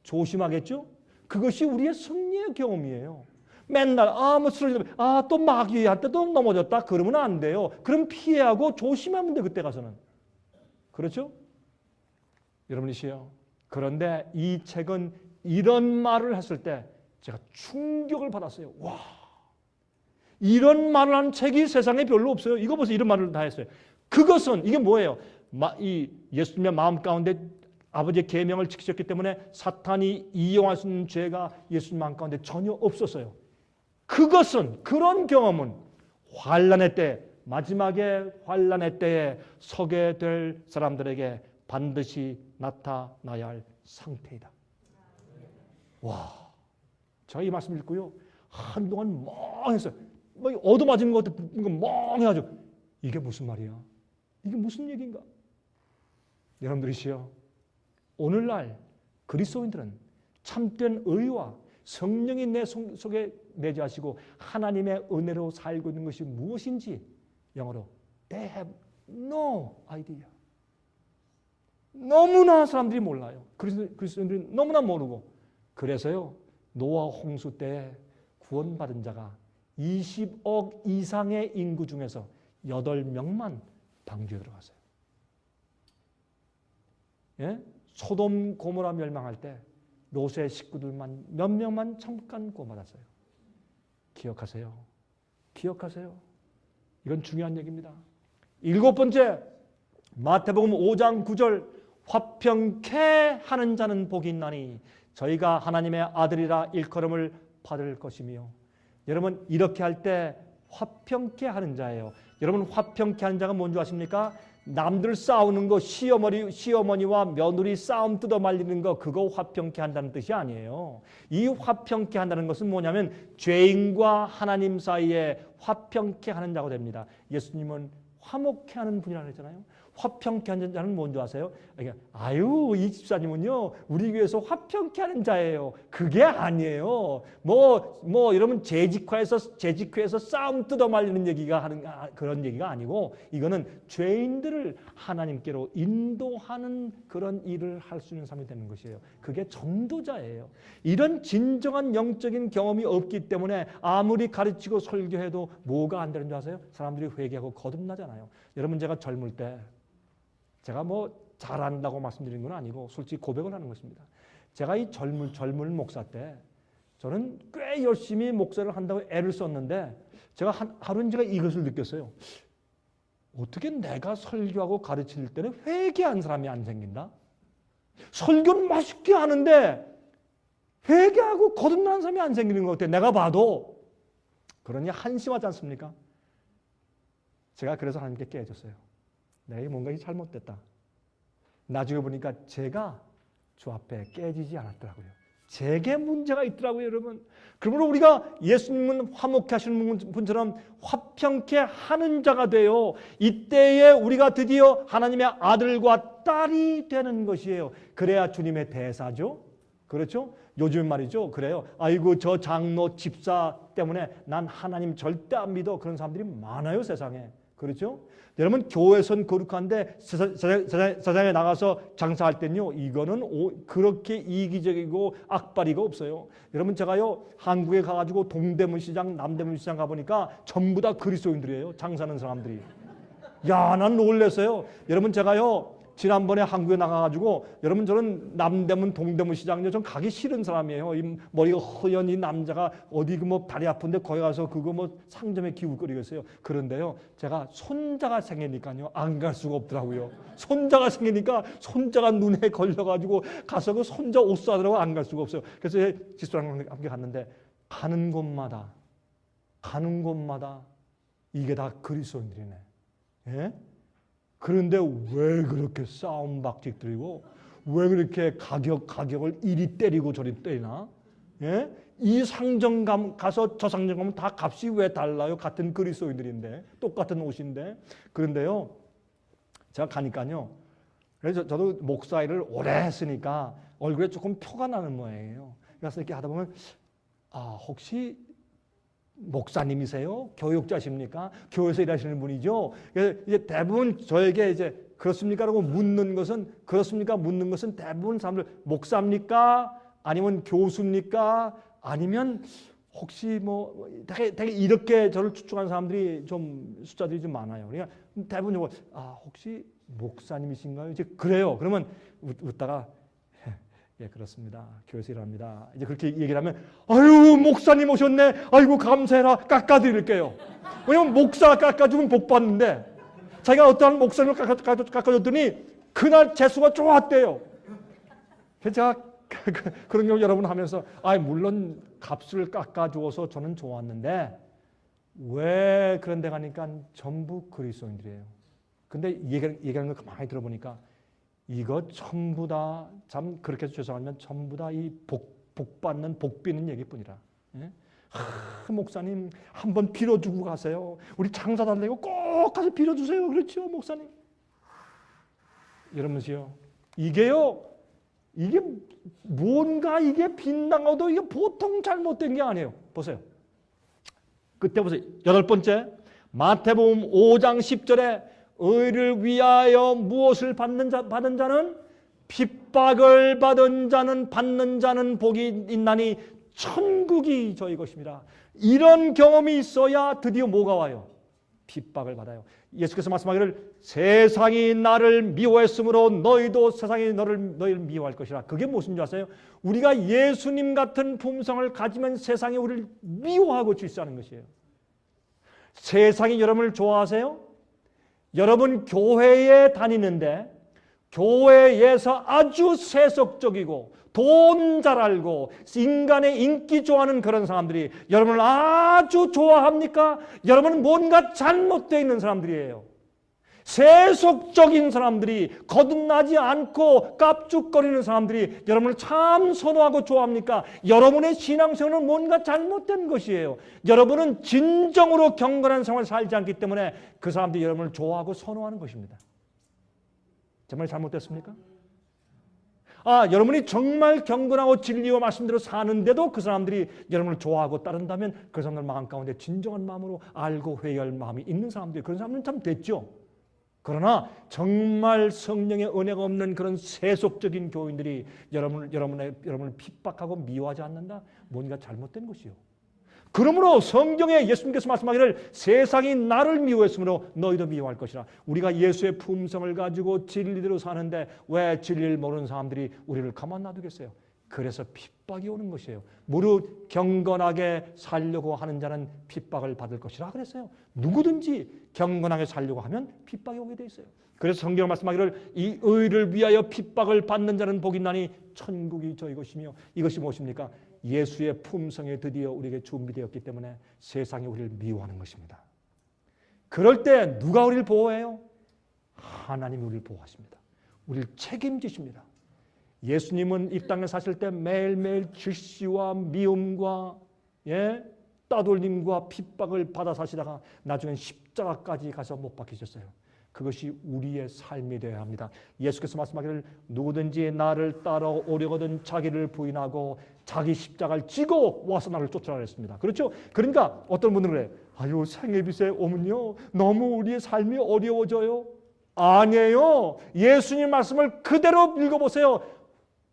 조심하겠죠? 그것이 우리의 승리의 경험이에요. 맨날 뭐 쓰러지면 또 마귀한테 또 넘어졌다 그러면 안 돼요. 그럼 피해하고 조심하면 돼 그때 가서는. 그렇죠? 여러분이시요. 그런데 이 책은 이런 말을 했을 때 제가 충격을 받았어요. 와, 이런 말을 한 책이 세상에 별로 없어요. 이거 보세요. 이런 말을 다 했어요. 그것은 이게 뭐예요? 이 예수님의 마음 가운데 아버지의 계명을 지키셨기 때문에 사탄이 이용할 수 있는 죄가 예수님 마음 가운데 전혀 없었어요. 그것은 그런 경험은 환난의 때 마지막에 환난의 때에 서게 될 사람들에게 반드시 나타나야 할 상태이다. 와, 제가 이 말씀 읽고요 한동안 멍했어요. 얻어맞은 것 같은 거 멍해가지고 이게 무슨 말이야? 이게 무슨 얘기인가? 여러분들이시여, 오늘날 그리스도인들은 참된 의와 성령이 내 속에 내주하시고 하나님의 은혜로 살고 있는 것이 무엇인지 영어로 They have no idea. 너무나 사람들이 몰라요. 그리스도인들이 너무나 모르고 그래서요 노아 홍수 때 구원받은 자가 20억 이상의 인구 중에서 8명만 방주에 들어갔어요. 예? 소돔 고모라 멸망할 때 롯의 식구들만 몇 명만 잠깐 구원받았어요. 기억하세요. 기억하세요. 이건 중요한 얘기입니다. 7번째, 마태복음 5장 9절, 화평케 하는 자는 복이 있나니 저희가 하나님의 아들이라 일컬음을 받을 것이며. 여러분 이렇게 할 때 화평케 하는 자예요. 여러분 화평케 하는 자가 뭔지 아십니까? 남들 싸우는 거, 시어머니와 며느리 싸움 뜯어 말리는 거, 그거 화평케 한다는 뜻이 아니에요. 이 화평케 한다는 것은 뭐냐면 죄인과 하나님 사이에 화평케 하는 자가 됩니다. 예수님은 화목케 하는 분이라고 했잖아요. 화평케 하는 자는 뭔지 아세요? 아유, 이 집사님은요 우리 교회에서 화평케 하는 자예요. 그게 아니에요. 여러분 재직회에서 싸움 뜯어말리는 얘기가 하는 그런 얘기가 아니고, 이거는 죄인들을 하나님께로 인도하는 그런 일을 할 수 있는 사람이 되는 것이에요. 그게 전도자예요. 이런 진정한 영적인 경험이 없기 때문에 아무리 가르치고 설교해도 뭐가 안 되는 줄 아세요? 사람들이 회개하고 거듭나잖아요. 여러분 제가 젊을 때, 제가 잘한다고 말씀드리는 건 아니고 솔직히 고백을 하는 것입니다. 제가 이 젊은 목사 때 저는 꽤 열심히 목사를 한다고 애를 썼는데 제가 하루는 제가 이것을 느꼈어요. 어떻게 내가 설교하고 가르칠 때는 회개한 사람이 안 생긴다? 설교는 맛있게 하는데 회개하고 거듭나는 사람이 안 생기는 것 같아요. 내가 봐도. 그러니 한심하지 않습니까? 제가 그래서 하나님께 깨졌어요. 내가 뭔가 잘못됐다. 나중에 보니까 제가 주 앞에 깨지지 않았더라고요. 제게 문제가 있더라고요, 여러분. 그러므로 우리가 예수님은 화목케 하시는 분처럼 화평케 하는 자가 돼요. 이때에 우리가 드디어 하나님의 아들과 딸이 되는 것이에요. 그래야 주님의 대사죠. 그렇죠? 요즘 말이죠. 그래요. 아이고 저 장로 집사 때문에 난 하나님 절대 안 믿어. 그런 사람들이 많아요, 세상에. 그렇죠? 여러분 교회선 거룩한데 세상에 나가서 장사할 때는요 이거는 그렇게 이기적이고 악바리가 없어요. 여러분 제가요 한국에 가가지고 동대문 시장, 남대문 시장 가보니까 전부 다 그리스도인들이에요. 장사하는 사람들이. 야, 난 놀랐어요. 여러분 제가요 지난번에 한국에 나가가지고 여러분 저는 남대문 동대문 시장요 전 가기 싫은 사람이에요. 이 머리가 허연 이 남자가 어디 다리 아픈데 거기 가서 그거 상점에 기웃거리겠어요. 그런데요 제가 손자가 생기니까요 안 갈 수가 없더라고요. 손자가 생기니까 손자가 눈에 걸려가지고 가서 그 손자 옷 사더라고 안 갈 수가 없어요. 그래서 지수랑 함께 갔는데 가는 곳마다 가는 곳마다 이게 다 그리스도인들이네. 예? 그런데 왜 그렇게 싸움박질 들이고 왜 그렇게 가격을 이리 때리고 저리 때리나? 예? 이 상점감 가서 저 상점 가면 다 값이 왜 달라요? 같은 그리스도인들인데 똑같은 옷인데. 그런데요, 제가 가니까요. 그래서 저도 목사 일을 오래 했으니까 얼굴에 조금 표가 나는 모양이에요. 그래서 이렇게 하다 보면 혹시 목사님이세요? 교육자십니까? 교회에서 일하시는 분이죠? 그래서 이제 대부분 저에게 이제 그렇습니까라고 묻는 것은 그렇습니까? 묻는 것은 대부분 사람들 목사입니까? 아니면 교수입니까? 아니면 혹시 뭐 되게 이렇게 저를 추측하는 사람들이 좀 숫자들이 좀 많아요. 그러니까 대부분 혹시 목사님이신가요? 이제 그래요. 그러면 웃다가 예, 그렇습니다. 교회에서 일합니다. 이제 그렇게 얘기를 하면 아유, 목사님 오셨네. 아이고, 감사해라. 깎아드릴게요. 왜냐면 목사 깎아주면 복 받는데 자기가 어떠한 목사님을 깎아줬더니 그날 재수가 좋았대요. 그래서 제가 그런 경우 여러분 하면서 물론 값을 깎아주어서 저는 좋았는데 왜 그런 데 가니까 전부 그리스도인들이에요. 근데 얘기하는 거 가만히 들어보니까 이거 전부 다 참 그렇게 해서 죄송하면 전부 다 이 복 받는 복 비는 얘기뿐이라. 예? 목사님 한번 빌어주고 가세요. 우리 장사 달래고 꼭 가서 빌어주세요. 그렇죠, 목사님. 이러면서요. 이게 뭔가 이게 빗나가도 이게 보통 잘못된 게 아니에요. 보세요. 그때 보세요. 8번째 마태복음 5장 10절에 의를 위하여 무엇을 받는 자는 핍박을 받은 자는 받는 자는 복이 있나니 천국이 저희 것입니다. 이런 경험이 있어야 드디어 뭐가 와요? 핍박을 받아요. 예수께서 말씀하기를 세상이 나를 미워했으므로 너희도 세상이 너희를 미워할 것이라. 그게 무슨 줄 아세요? 우리가 예수님 같은 품성을 가지면 세상이 우리를 미워하고 질서하는 것이에요. 세상이 여러분을 좋아하세요? 여러분 교회에 다니는데 교회에서 아주 세속적이고 돈 잘 알고 인간의 인기 좋아하는 그런 사람들이 여러분을 아주 좋아합니까? 여러분은 뭔가 잘못되어 있는 사람들이에요. 세속적인 사람들이 거듭나지 않고 깝죽거리는 사람들이 여러분을 참 선호하고 좋아합니까? 여러분의 신앙생활은 뭔가 잘못된 것이에요. 여러분은 진정으로 경건한 생활을 살지 않기 때문에 그 사람들이 여러분을 좋아하고 선호하는 것입니다. 정말 잘못됐습니까? 여러분이 정말 경건하고 진리와 말씀대로 사는데도 그 사람들이 여러분을 좋아하고 따른다면 그 사람들 마음 가운데 진정한 마음으로 알고 회개할 마음이 있는 사람들이 그런 사람들은 참 됐죠. 그러나 정말 성령의 은혜가 없는 그런 세속적인 교인들이 여러분을 핍박하고 미워하지 않는다? 뭔가 잘못된 것이요. 그러므로 성경에 예수님께서 말씀하기를 세상이 나를 미워했으므로 너희도 미워할 것이라. 우리가 예수의 품성을 가지고 진리대로 사는데 왜 진리를 모르는 사람들이 우리를 가만 놔두겠어요? 그래서 핍박이 오는 것이에요. 무릇 경건하게 살려고 하는 자는 핍박을 받을 것이라 그랬어요. 누구든지 경건하게 살려고 하면 핍박이 오게 돼 있어요. 그래서 성경 말씀하기를 이 의를 위하여 핍박을 받는 자는 복이 있나니 천국이 저희 것이며 이것이 무엇입니까? 예수의 품성에 드디어 우리에게 준비되었기 때문에 세상이 우리를 미워하는 것입니다. 그럴 때 누가 우리를 보호해요? 하나님이 우리를 보호하십니다. 우리를 책임지십니다. 예수님은 이 땅에 사실 때 매일매일 질시와 미움과 따돌림과 핍박을 받아 사시다가 나중엔 십자가까지 가서 못 박히셨어요. 그것이 우리의 삶이 되어야 합니다. 예수께서 말씀하기를 누구든지 나를 따라오려거든 자기를 부인하고 자기 십자가를 지고 와서 나를 쫓으라 그랬습니다. 그렇죠? 그러니까 어떤 분들은 그래요. 아유, 생애빚에 오면요 너무 우리의 삶이 어려워져요. 아니에요. 예수님 말씀을 그대로 읽어보세요.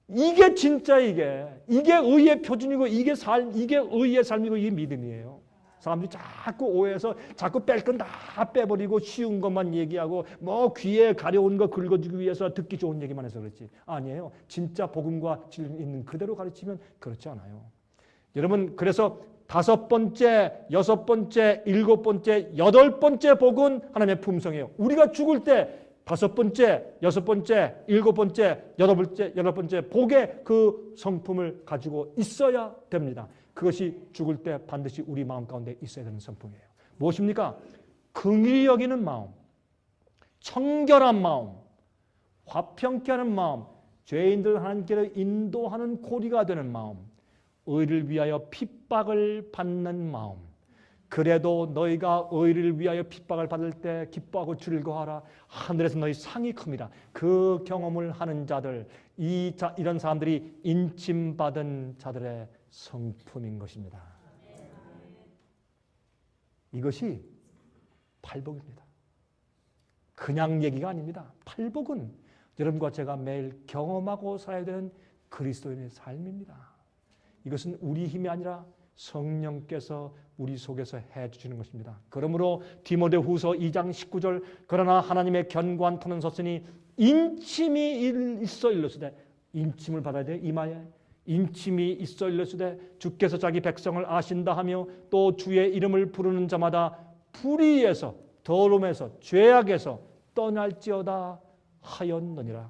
이게 진짜 이게 의의 표준이고 이게 의의 삶이고 이게 믿음이에요. 사람들이 자꾸 오해해서 자꾸 뺄 건 다 빼버리고 쉬운 것만 얘기하고 뭐 귀에 가려운 거 긁어주기 위해서 듣기 좋은 얘기만 해서 그렇지. 아니에요. 진짜 복음과 진리 있는 그대로 가르치면 그렇지 않아요. 여러분 그래서 5번째, 6번째, 7번째, 8번째 복은 하나님의 품성이에요. 우리가 죽을 때 5번째, 6번째, 7번째, 8번째 복의 그 성품을 가지고 있어야 됩니다. 그것이 죽을 때 반드시 우리 마음 가운데 있어야 되는 성품이에요. 무엇입니까? 긍휼히 여기는 마음, 청결한 마음, 화평케 하는 마음, 죄인들 하나님께로 인도하는 고리가 되는 마음, 의를 위하여 핍박을 받는 마음. 그래도 너희가 의를 위하여 핍박을 받을 때 기뻐하고 즐거워하라. 하늘에서 너희 상이 큽니다. 그 경험을 하는 자들, 이런 사람들이 인침받은 자들의 성품인 것입니다. 이것이 팔복입니다. 그냥 얘기가 아닙니다. 팔복은 여러분과 제가 매일 경험하고 살아야 되는 그리스도인의 삶입니다. 이것은 우리 힘이 아니라 성령께서 우리 속에서 해주시는 것입니다. 그러므로 디모데후서 2장 19절 그러나 하나님의 견고한 터는 섰으니 인침이 있어 일러스되 인침을 받아야 돼. 이마에 인침이 있어 일러스되 주께서 자기 백성을 아신다 하며 또 주의 이름을 부르는 자마다 불의에서 더러움에서 죄악에서 떠날지어다 하였느니라.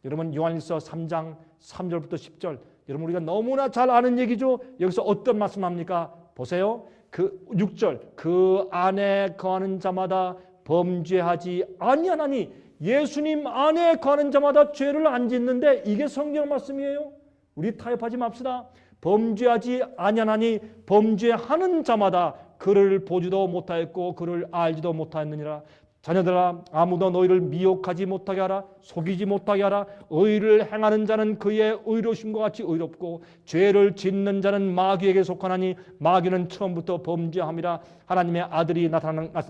여러분 요한일서 3장 3절부터 10절 여러분 우리가 너무나 잘 아는 얘기죠. 여기서 어떤 말씀합니까? 보세요. 그 6절 그 안에 거하는 자마다 범죄하지 아니하나니 예수님 안에 거하는 자마다 죄를 안 짓는데 이게 성경 말씀이에요. 우리 타협하지 맙시다. 범죄하지 아니하나니 범죄하는 자마다 그를 보지도 못하였고 그를 알지도 못하였느니라. 자녀들아 아무도 너희를 미혹하지 못하게 하라. 속이지 못하게 하라. 의를 행하는 자는 그의 의로우심과 같이 의롭고 죄를 짓는 자는 마귀에게 속하나니 마귀는 처음부터 범죄함이라. 하나님의 아들이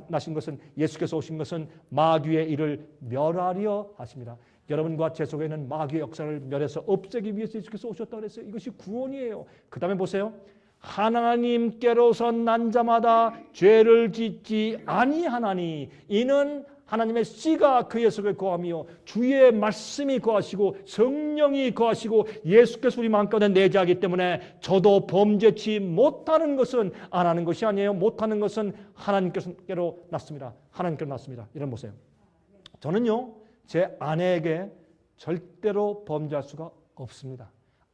나신 것은 예수께서 오신 것은 마귀의 일을 멸하려 하심이라. 여러분과 제 속에 있는 마귀의 역사를 멸해서 없애기 위해서 예수께서 오셨다고 그랬어요. 이것이 구원이에요. 그 다음에 보세요. 하나님께로서 난 자마다 죄를 짓지 아니하나니 이는 하나님의 씨가 그의 속에 거하며 주의 말씀이 거하시고 성령이 거하시고 예수께서 우리 마음 가운데 내재하기 때문에 저도 범죄치 못하는 것은 안 하는 것이 아니에요. 못하는 것은 하나님께로 났습니다. 하나님께로 났습니다. 여러분 보세요. 저는요 제 아내에게 절대로 범죄할 수가 없습니다.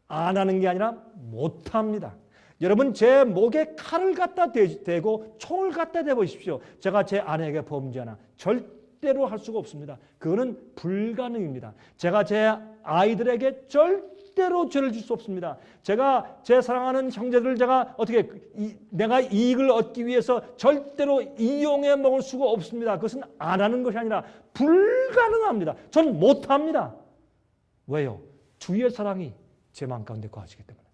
안 하는 게 아니라 못합니다. 여러분 제 목에 칼을 갖다 대고 총을 갖다 대보십시오. 제가 제 아내에게 범죄하나 절대로 할 수가 없습니다. 그거는 불가능입니다. 제가 제 아이들에게 절대로 죄를 질 수 없습니다. 제가 제 사랑하는 형제들을 제가 어떻게 내가 이익을 얻기 위해서 절대로 이용해 먹을 수가 없습니다. 그것은 안 하는 것이 아니라 불가능합니다. 전 못합니다. 왜요? 주의 사랑이 제 마음 가운데 거하시기 때문에.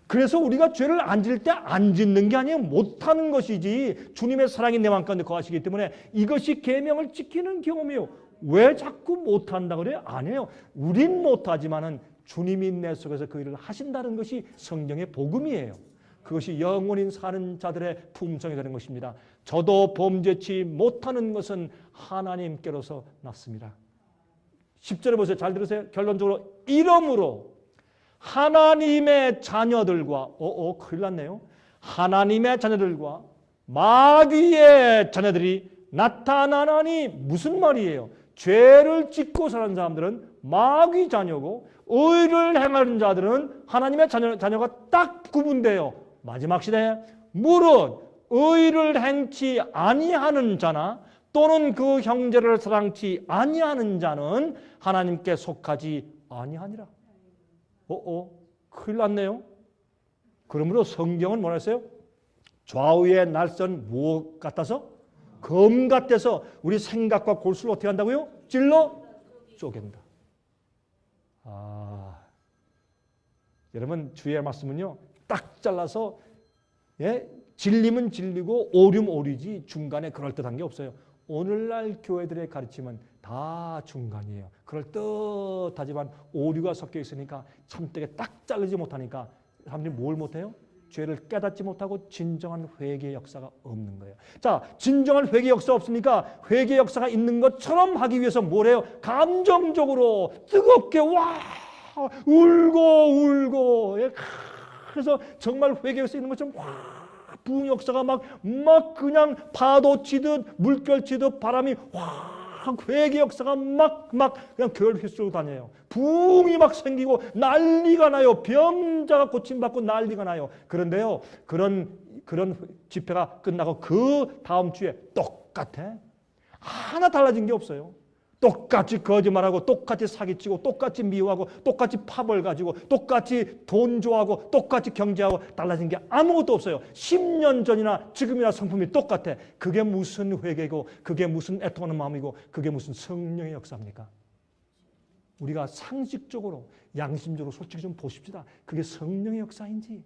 그래서 우리가 죄를 안 질 때 안 짓는 게 아니에요. 못하는 것이지 주님의 사랑이 내 마음 가운데 거하시기 때문에 이것이 계명을 지키는 경험이에요. 왜 자꾸 못한다고 그래요? 아니에요. 우린 못하지만은 주님이 내 속에서 그 일을 하신다는 것이 성경의 복음이에요. 그것이 영원히 사는 자들의 품성이 되는 것입니다. 저도 범죄치 못하는 것은 하나님께로서 났습니다. 10절에 보세요. 잘 들으세요. 결론적으로 이러므로 하나님의 자녀들과 큰일 났네요. 하나님의 자녀들과 마귀의 자녀들이 나타나나니 무슨 말이에요? 죄를 짓고 사는 사람들은 마귀 자녀고 의를 행하는 자들은 하나님의 자녀가 딱 구분돼요. 마지막 시대에 물은 의를 행치 아니하는 자나 또는 그 형제를 사랑치 아니하는 자는 하나님께 속하지 아니하니라. 큰일 났네요. 그러므로 성경은 뭐라 했어요? 좌우의 날선 무엇 같아서? 검 같아서 우리 생각과 골수를 어떻게 한다고요? 찔러 쪼갠다. 여러분 주의 말씀은요 딱 잘라서 진리면 진리고 오류면 오류지 중간에 그럴듯한 게 없어요. 오늘날 교회들의 가르침은 다 중간이에요. 그럴듯하지만 오류가 섞여 있으니까 참되게 딱 자르지 못하니까 사람들이 뭘 못해요? 죄를 깨닫지 못하고 진정한 회개의 역사가 없는 거예요. 자, 진정한 회개 역사 없으니까 회개 역사가 있는 것처럼 하기 위해서 뭘 해요? 감정적으로 뜨겁게 울고 그래서 정말 회개 역사 있는 것처럼 부흥 역사가 막 그냥 파도 치듯 물결 치듯 바람이 막 회개 역사가 막 그냥 교회를 휩쓸고 다녀요. 부흥이 막 생기고 난리가 나요. 병자가 고침받고 난리가 나요. 그런데요, 그런 집회가 끝나고 그 다음 주에 똑같아. 하나 달라진 게 없어요. 똑같이 거짓말하고 똑같이 사기치고 똑같이 미워하고 똑같이 파벌 가지고 똑같이 돈 좋아하고 똑같이 경제하고 달라진 게 아무것도 없어요. 10년 전이나 지금이나 성품이 똑같아. 그게 무슨 회개고 그게 무슨 애통하는 마음이고 그게 무슨 성령의 역사입니까? 우리가 상식적으로 양심적으로 솔직히 좀 보십시다. 그게 성령의 역사인지.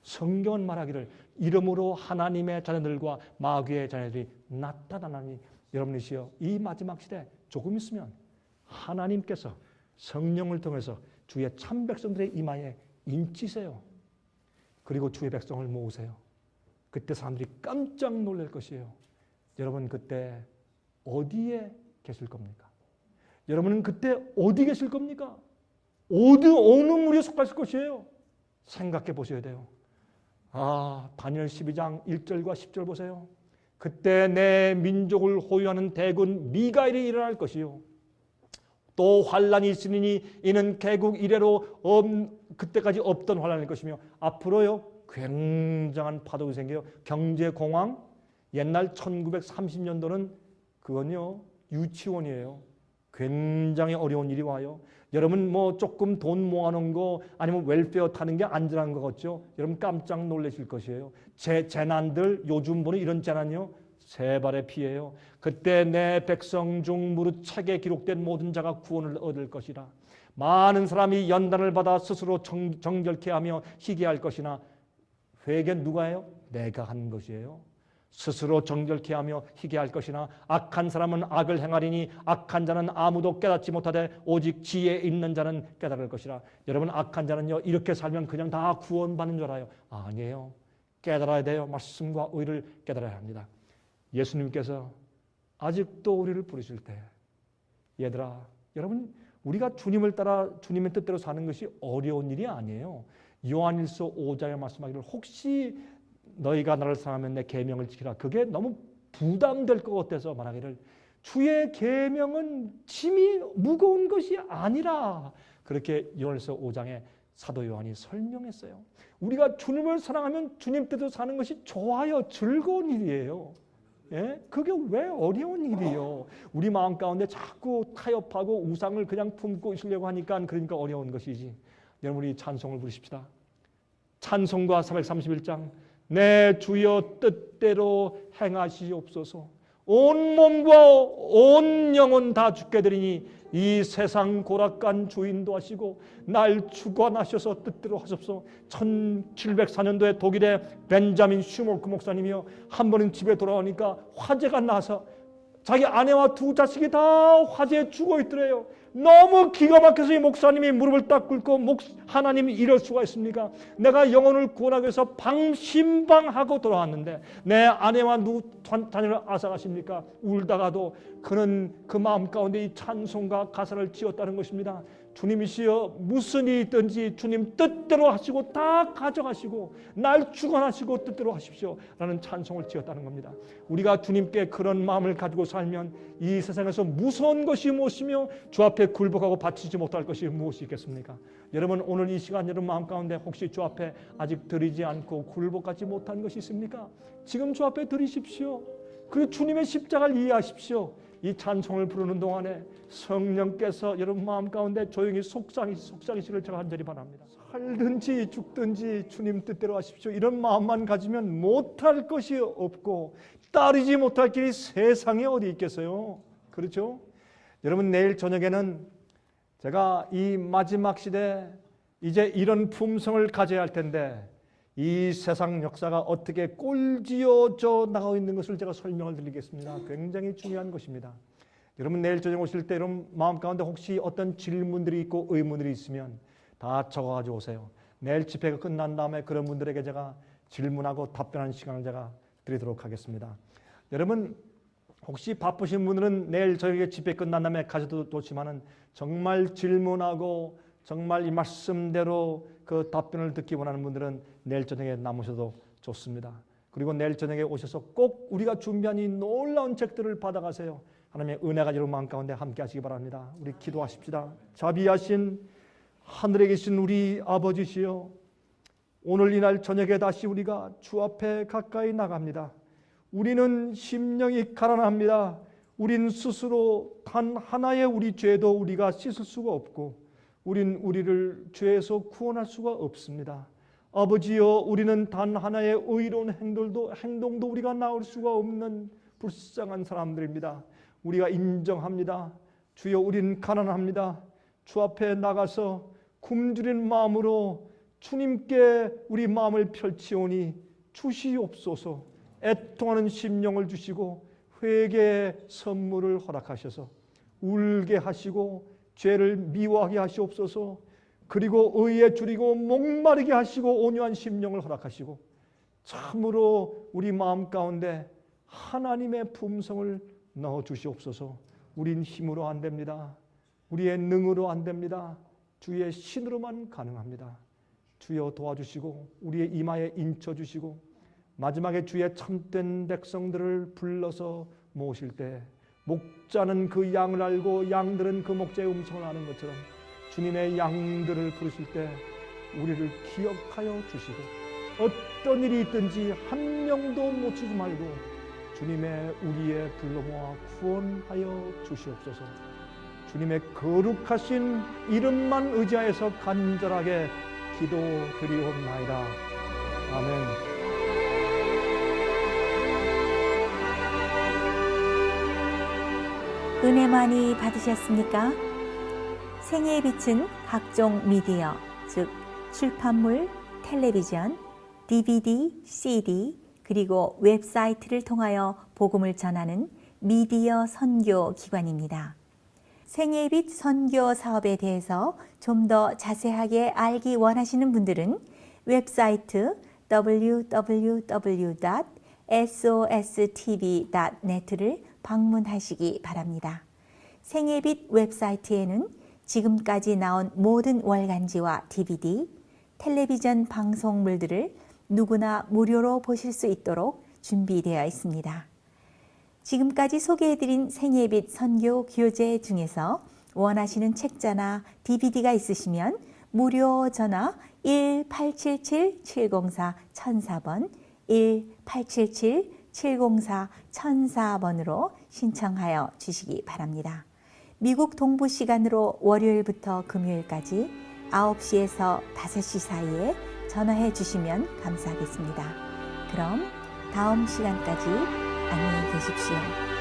성경은 말하기를 이름으로 하나님의 자녀들과 마귀의 자녀들이 나타나나니 여러분이시여 이 마지막 시대 조금 있으면 하나님께서 성령을 통해서 주의 참 백성들의 이마에 인치세요. 그리고 주의 백성을 모으세요. 그때 사람들이 깜짝 놀랄 것이에요. 여러분 그때 어디에 계실 겁니까? 여러분은 그때 어디 계실 겁니까? 어느 무리에 속하실 것이에요? 생각해 보셔야 돼요. 다니엘 12장 1절과 10절 보세요. 그때 내 민족을 호위하는 대군 미가엘이 일어날 것이요. 또 환란이 있으니 이는 개국 이래로 그때까지 없던 환란일 것이며 앞으로요 굉장한 파도가 생겨요. 경제공황. 옛날 1930년도는 그건요 유치원이에요. 굉장히 어려운 일이 와요. 여러분 뭐 조금 돈 모아놓은 거 아니면 웰페어 타는 게 안전한 것 같죠? 여러분 깜짝 놀라실 것이에요. 재난들 요즘 보는 이런 재난이요. 세 발의 피해요. 그때 내 백성 중 무릇 책에 기록된 모든 자가 구원을 얻을 것이라. 많은 사람이 연단을 받아 스스로 정결케 하며 희귀할 것이나 회개 누가 해요? 내가 한 것이에요. 스스로 정결케 하며 희귀할 것이나 악한 사람은 악을 행하리니 악한 자는 아무도 깨닫지 못하되 오직 지혜 있는 자는 깨달을 것이라. 여러분 악한 자는요 이렇게 살면 그냥 다 구원받는 줄 알아요. 아니에요. 깨달아야 돼요. 말씀과 의를 깨달아야 합니다. 예수님께서 아직도 우리를 부르실 때 얘들아 여러분 우리가 주님을 따라 주님의 뜻대로 사는 것이 어려운 일이 아니에요. 요한일서 5장에 말씀하기를 혹시 너희가 나를 사랑하면 내 계명을 지키라. 그게 너무 부담될 것 같아서 말하기를 주의 계명은 짐이 무거운 것이 아니라 그렇게 요한일서 5장에 사도 요한이 설명했어요. 우리가 주님을 사랑하면 주님 뜻대로 사는 것이 좋아요. 즐거운 일이에요. 예? 그게 왜 어려운 일이에요? 우리 마음 가운데 자꾸 타협하고 우상을 그냥 품고 있으려고 하니까 그러니까 어려운 것이지. 여러분 우리 찬송을 부르십시다. 찬송가 431장 내 주여 뜻대로 행하시옵소서. 온 몸과 온 영혼 다 주께 드리니 이 세상 고락간 주인도 하시고 날 주관하셔서 뜻대로 하셨소. 1704년도에 독일의 벤자민 슈몰크 목사님이요 한 번은 집에 돌아오니까 화재가 나서 자기 아내와 두 자식이 다 화재에 죽어 있더래요. 너무 기가 막혀서 이 목사님이 무릎을 딱 꿇고 하나님이 이럴 수가 있습니까? 내가 영혼을 구원하기 위해서 방심방하고 돌아왔는데 내 아내와 자녀를 앗아가십니까? 울다가도 그는 그 마음 가운데 이 찬송가 가사를 지었다는 것입니다. 주님이시여 무슨 일이 있든지 주님 뜻대로 하시고 다 가져가시고 날 주관하시고 뜻대로 하십시오 라는 찬송을 지었다는 겁니다. 우리가 주님께 그런 마음을 가지고 살면 이 세상에서 무서운 것이 무엇이며 주 앞에 굴복하고 바치지 못할 것이 무엇이 있겠습니까? 여러분 오늘 이 시간 여러분 마음 가운데 혹시 주 앞에 아직 드리지 않고 굴복하지 못한 것이 있습니까? 지금 주 앞에 드리십시오. 그리고 주님의 십자가를 이해하십시오. 이 찬송을 부르는 동안에 성령께서 여러분 마음 가운데 조용히 속삭이시기를 제가 간절히 바랍니다. 살든지 죽든지 주님 뜻대로 하십시오. 이런 마음만 가지면 못할 것이 없고 따르지 못할 길이 세상에 어디 있겠어요? 그렇죠? 여러분 내일 저녁에는 제가 이 마지막 시대 이제 이런 품성을 가져야 할 텐데 이 세상 역사가 어떻게 꼴지어져 나가고 있는 것을 제가 설명을 드리겠습니다. 굉장히 중요한 것입니다. 여러분 내일 저녁 오실 때 여러분 마음 가운데 혹시 어떤 질문들이 있고 의문들이 있으면 다 적어가지고 오세요. 내일 집회가 끝난 다음에 그런 분들에게 제가 질문하고 답변하는 시간을 제가 드리도록 하겠습니다. 여러분 혹시 바쁘신 분들은 내일 저녁에 집회 끝난 다음에 가셔도 좋지만은 정말 질문하고 정말 이 말씀대로 그 답변을 듣기 원하는 분들은 내일 저녁에 남으셔도 좋습니다. 그리고 내일 저녁에 오셔서 꼭 우리가 준비한 이 놀라운 책들을 받아가세요. 하나님의 은혜가 여러분 마음 가운데 함께 하시기 바랍니다. 우리 기도하십시다. 자비하신 하늘에 계신 우리 아버지시여, 오늘 이날 저녁에 다시 우리가 주 앞에 가까이 나갑니다. 우리는 심령이 가난합니다. 우린 스스로 단 하나의 우리 죄도 우리가 씻을 수가 없고 우린 우리를 죄에서 구원할 수가 없습니다. 아버지여, 우리는 단 하나의 의로운 행동도 우리가 나올 수가 없는 불쌍한 사람들입니다. 우리가 인정합니다. 주여, 우린 가난합니다. 주 앞에 나가서 굶주린 마음으로 주님께 우리 마음을 펼치오니 주시옵소서. 애통하는 심령을 주시고 회개의 선물을 허락하셔서 울게 하시고 죄를 미워하게 하시옵소서. 그리고 의에 줄이고 목마르게 하시고 온유한 심령을 허락하시고 참으로 우리 마음 가운데 하나님의 품성을 넣어 주시옵소서. 우린 힘으로 안 됩니다. 우리의 능으로 안 됩니다. 주의 신으로만 가능합니다. 주여 도와주시고 우리의 이마에 인쳐주시고 마지막에 주의 참된 백성들을 불러서 모실 때 목자는 그 양을 알고 양들은 그 목자의 음성을 아는 것처럼 주님의 양들을 부르실 때 우리를 기억하여 주시고 어떤 일이 있든지 한 명도 놓치지 말고 주님의 우리의 불러 모아 구원하여 주시옵소서. 주님의 거룩하신 이름만 의지하여서 간절하게 기도드리옵나이다. 아멘. 은혜 많이 받으셨습니까? 생애의 빛은 각종 미디어, 즉 출판물, 텔레비전, DVD, CD, 그리고 웹사이트를 통하여 복음을 전하는 미디어 선교 기관입니다. 생애의 빛 선교 사업에 대해서 좀 더 자세하게 알기 원하시는 분들은 웹사이트 www.sostv.net를 방문하시기 바랍니다. 생애의 빛 웹사이트에는 지금까지 나온 모든 월간지와 DVD, 텔레비전 방송물들을 누구나 무료로 보실 수 있도록 준비되어 있습니다. 지금까지 소개해드린 생애의 빛 선교 교재 중에서 원하시는 책자나 DVD가 있으시면 무료 전화 1877-704-1004번 1877-704-1004번으로 신청하여 주시기 바랍니다. 미국 동부 시간으로 월요일부터 금요일까지 9시에서 5시 사이에 전화해 주시면 감사하겠습니다. 그럼 다음 시간까지 안녕히 계십시오.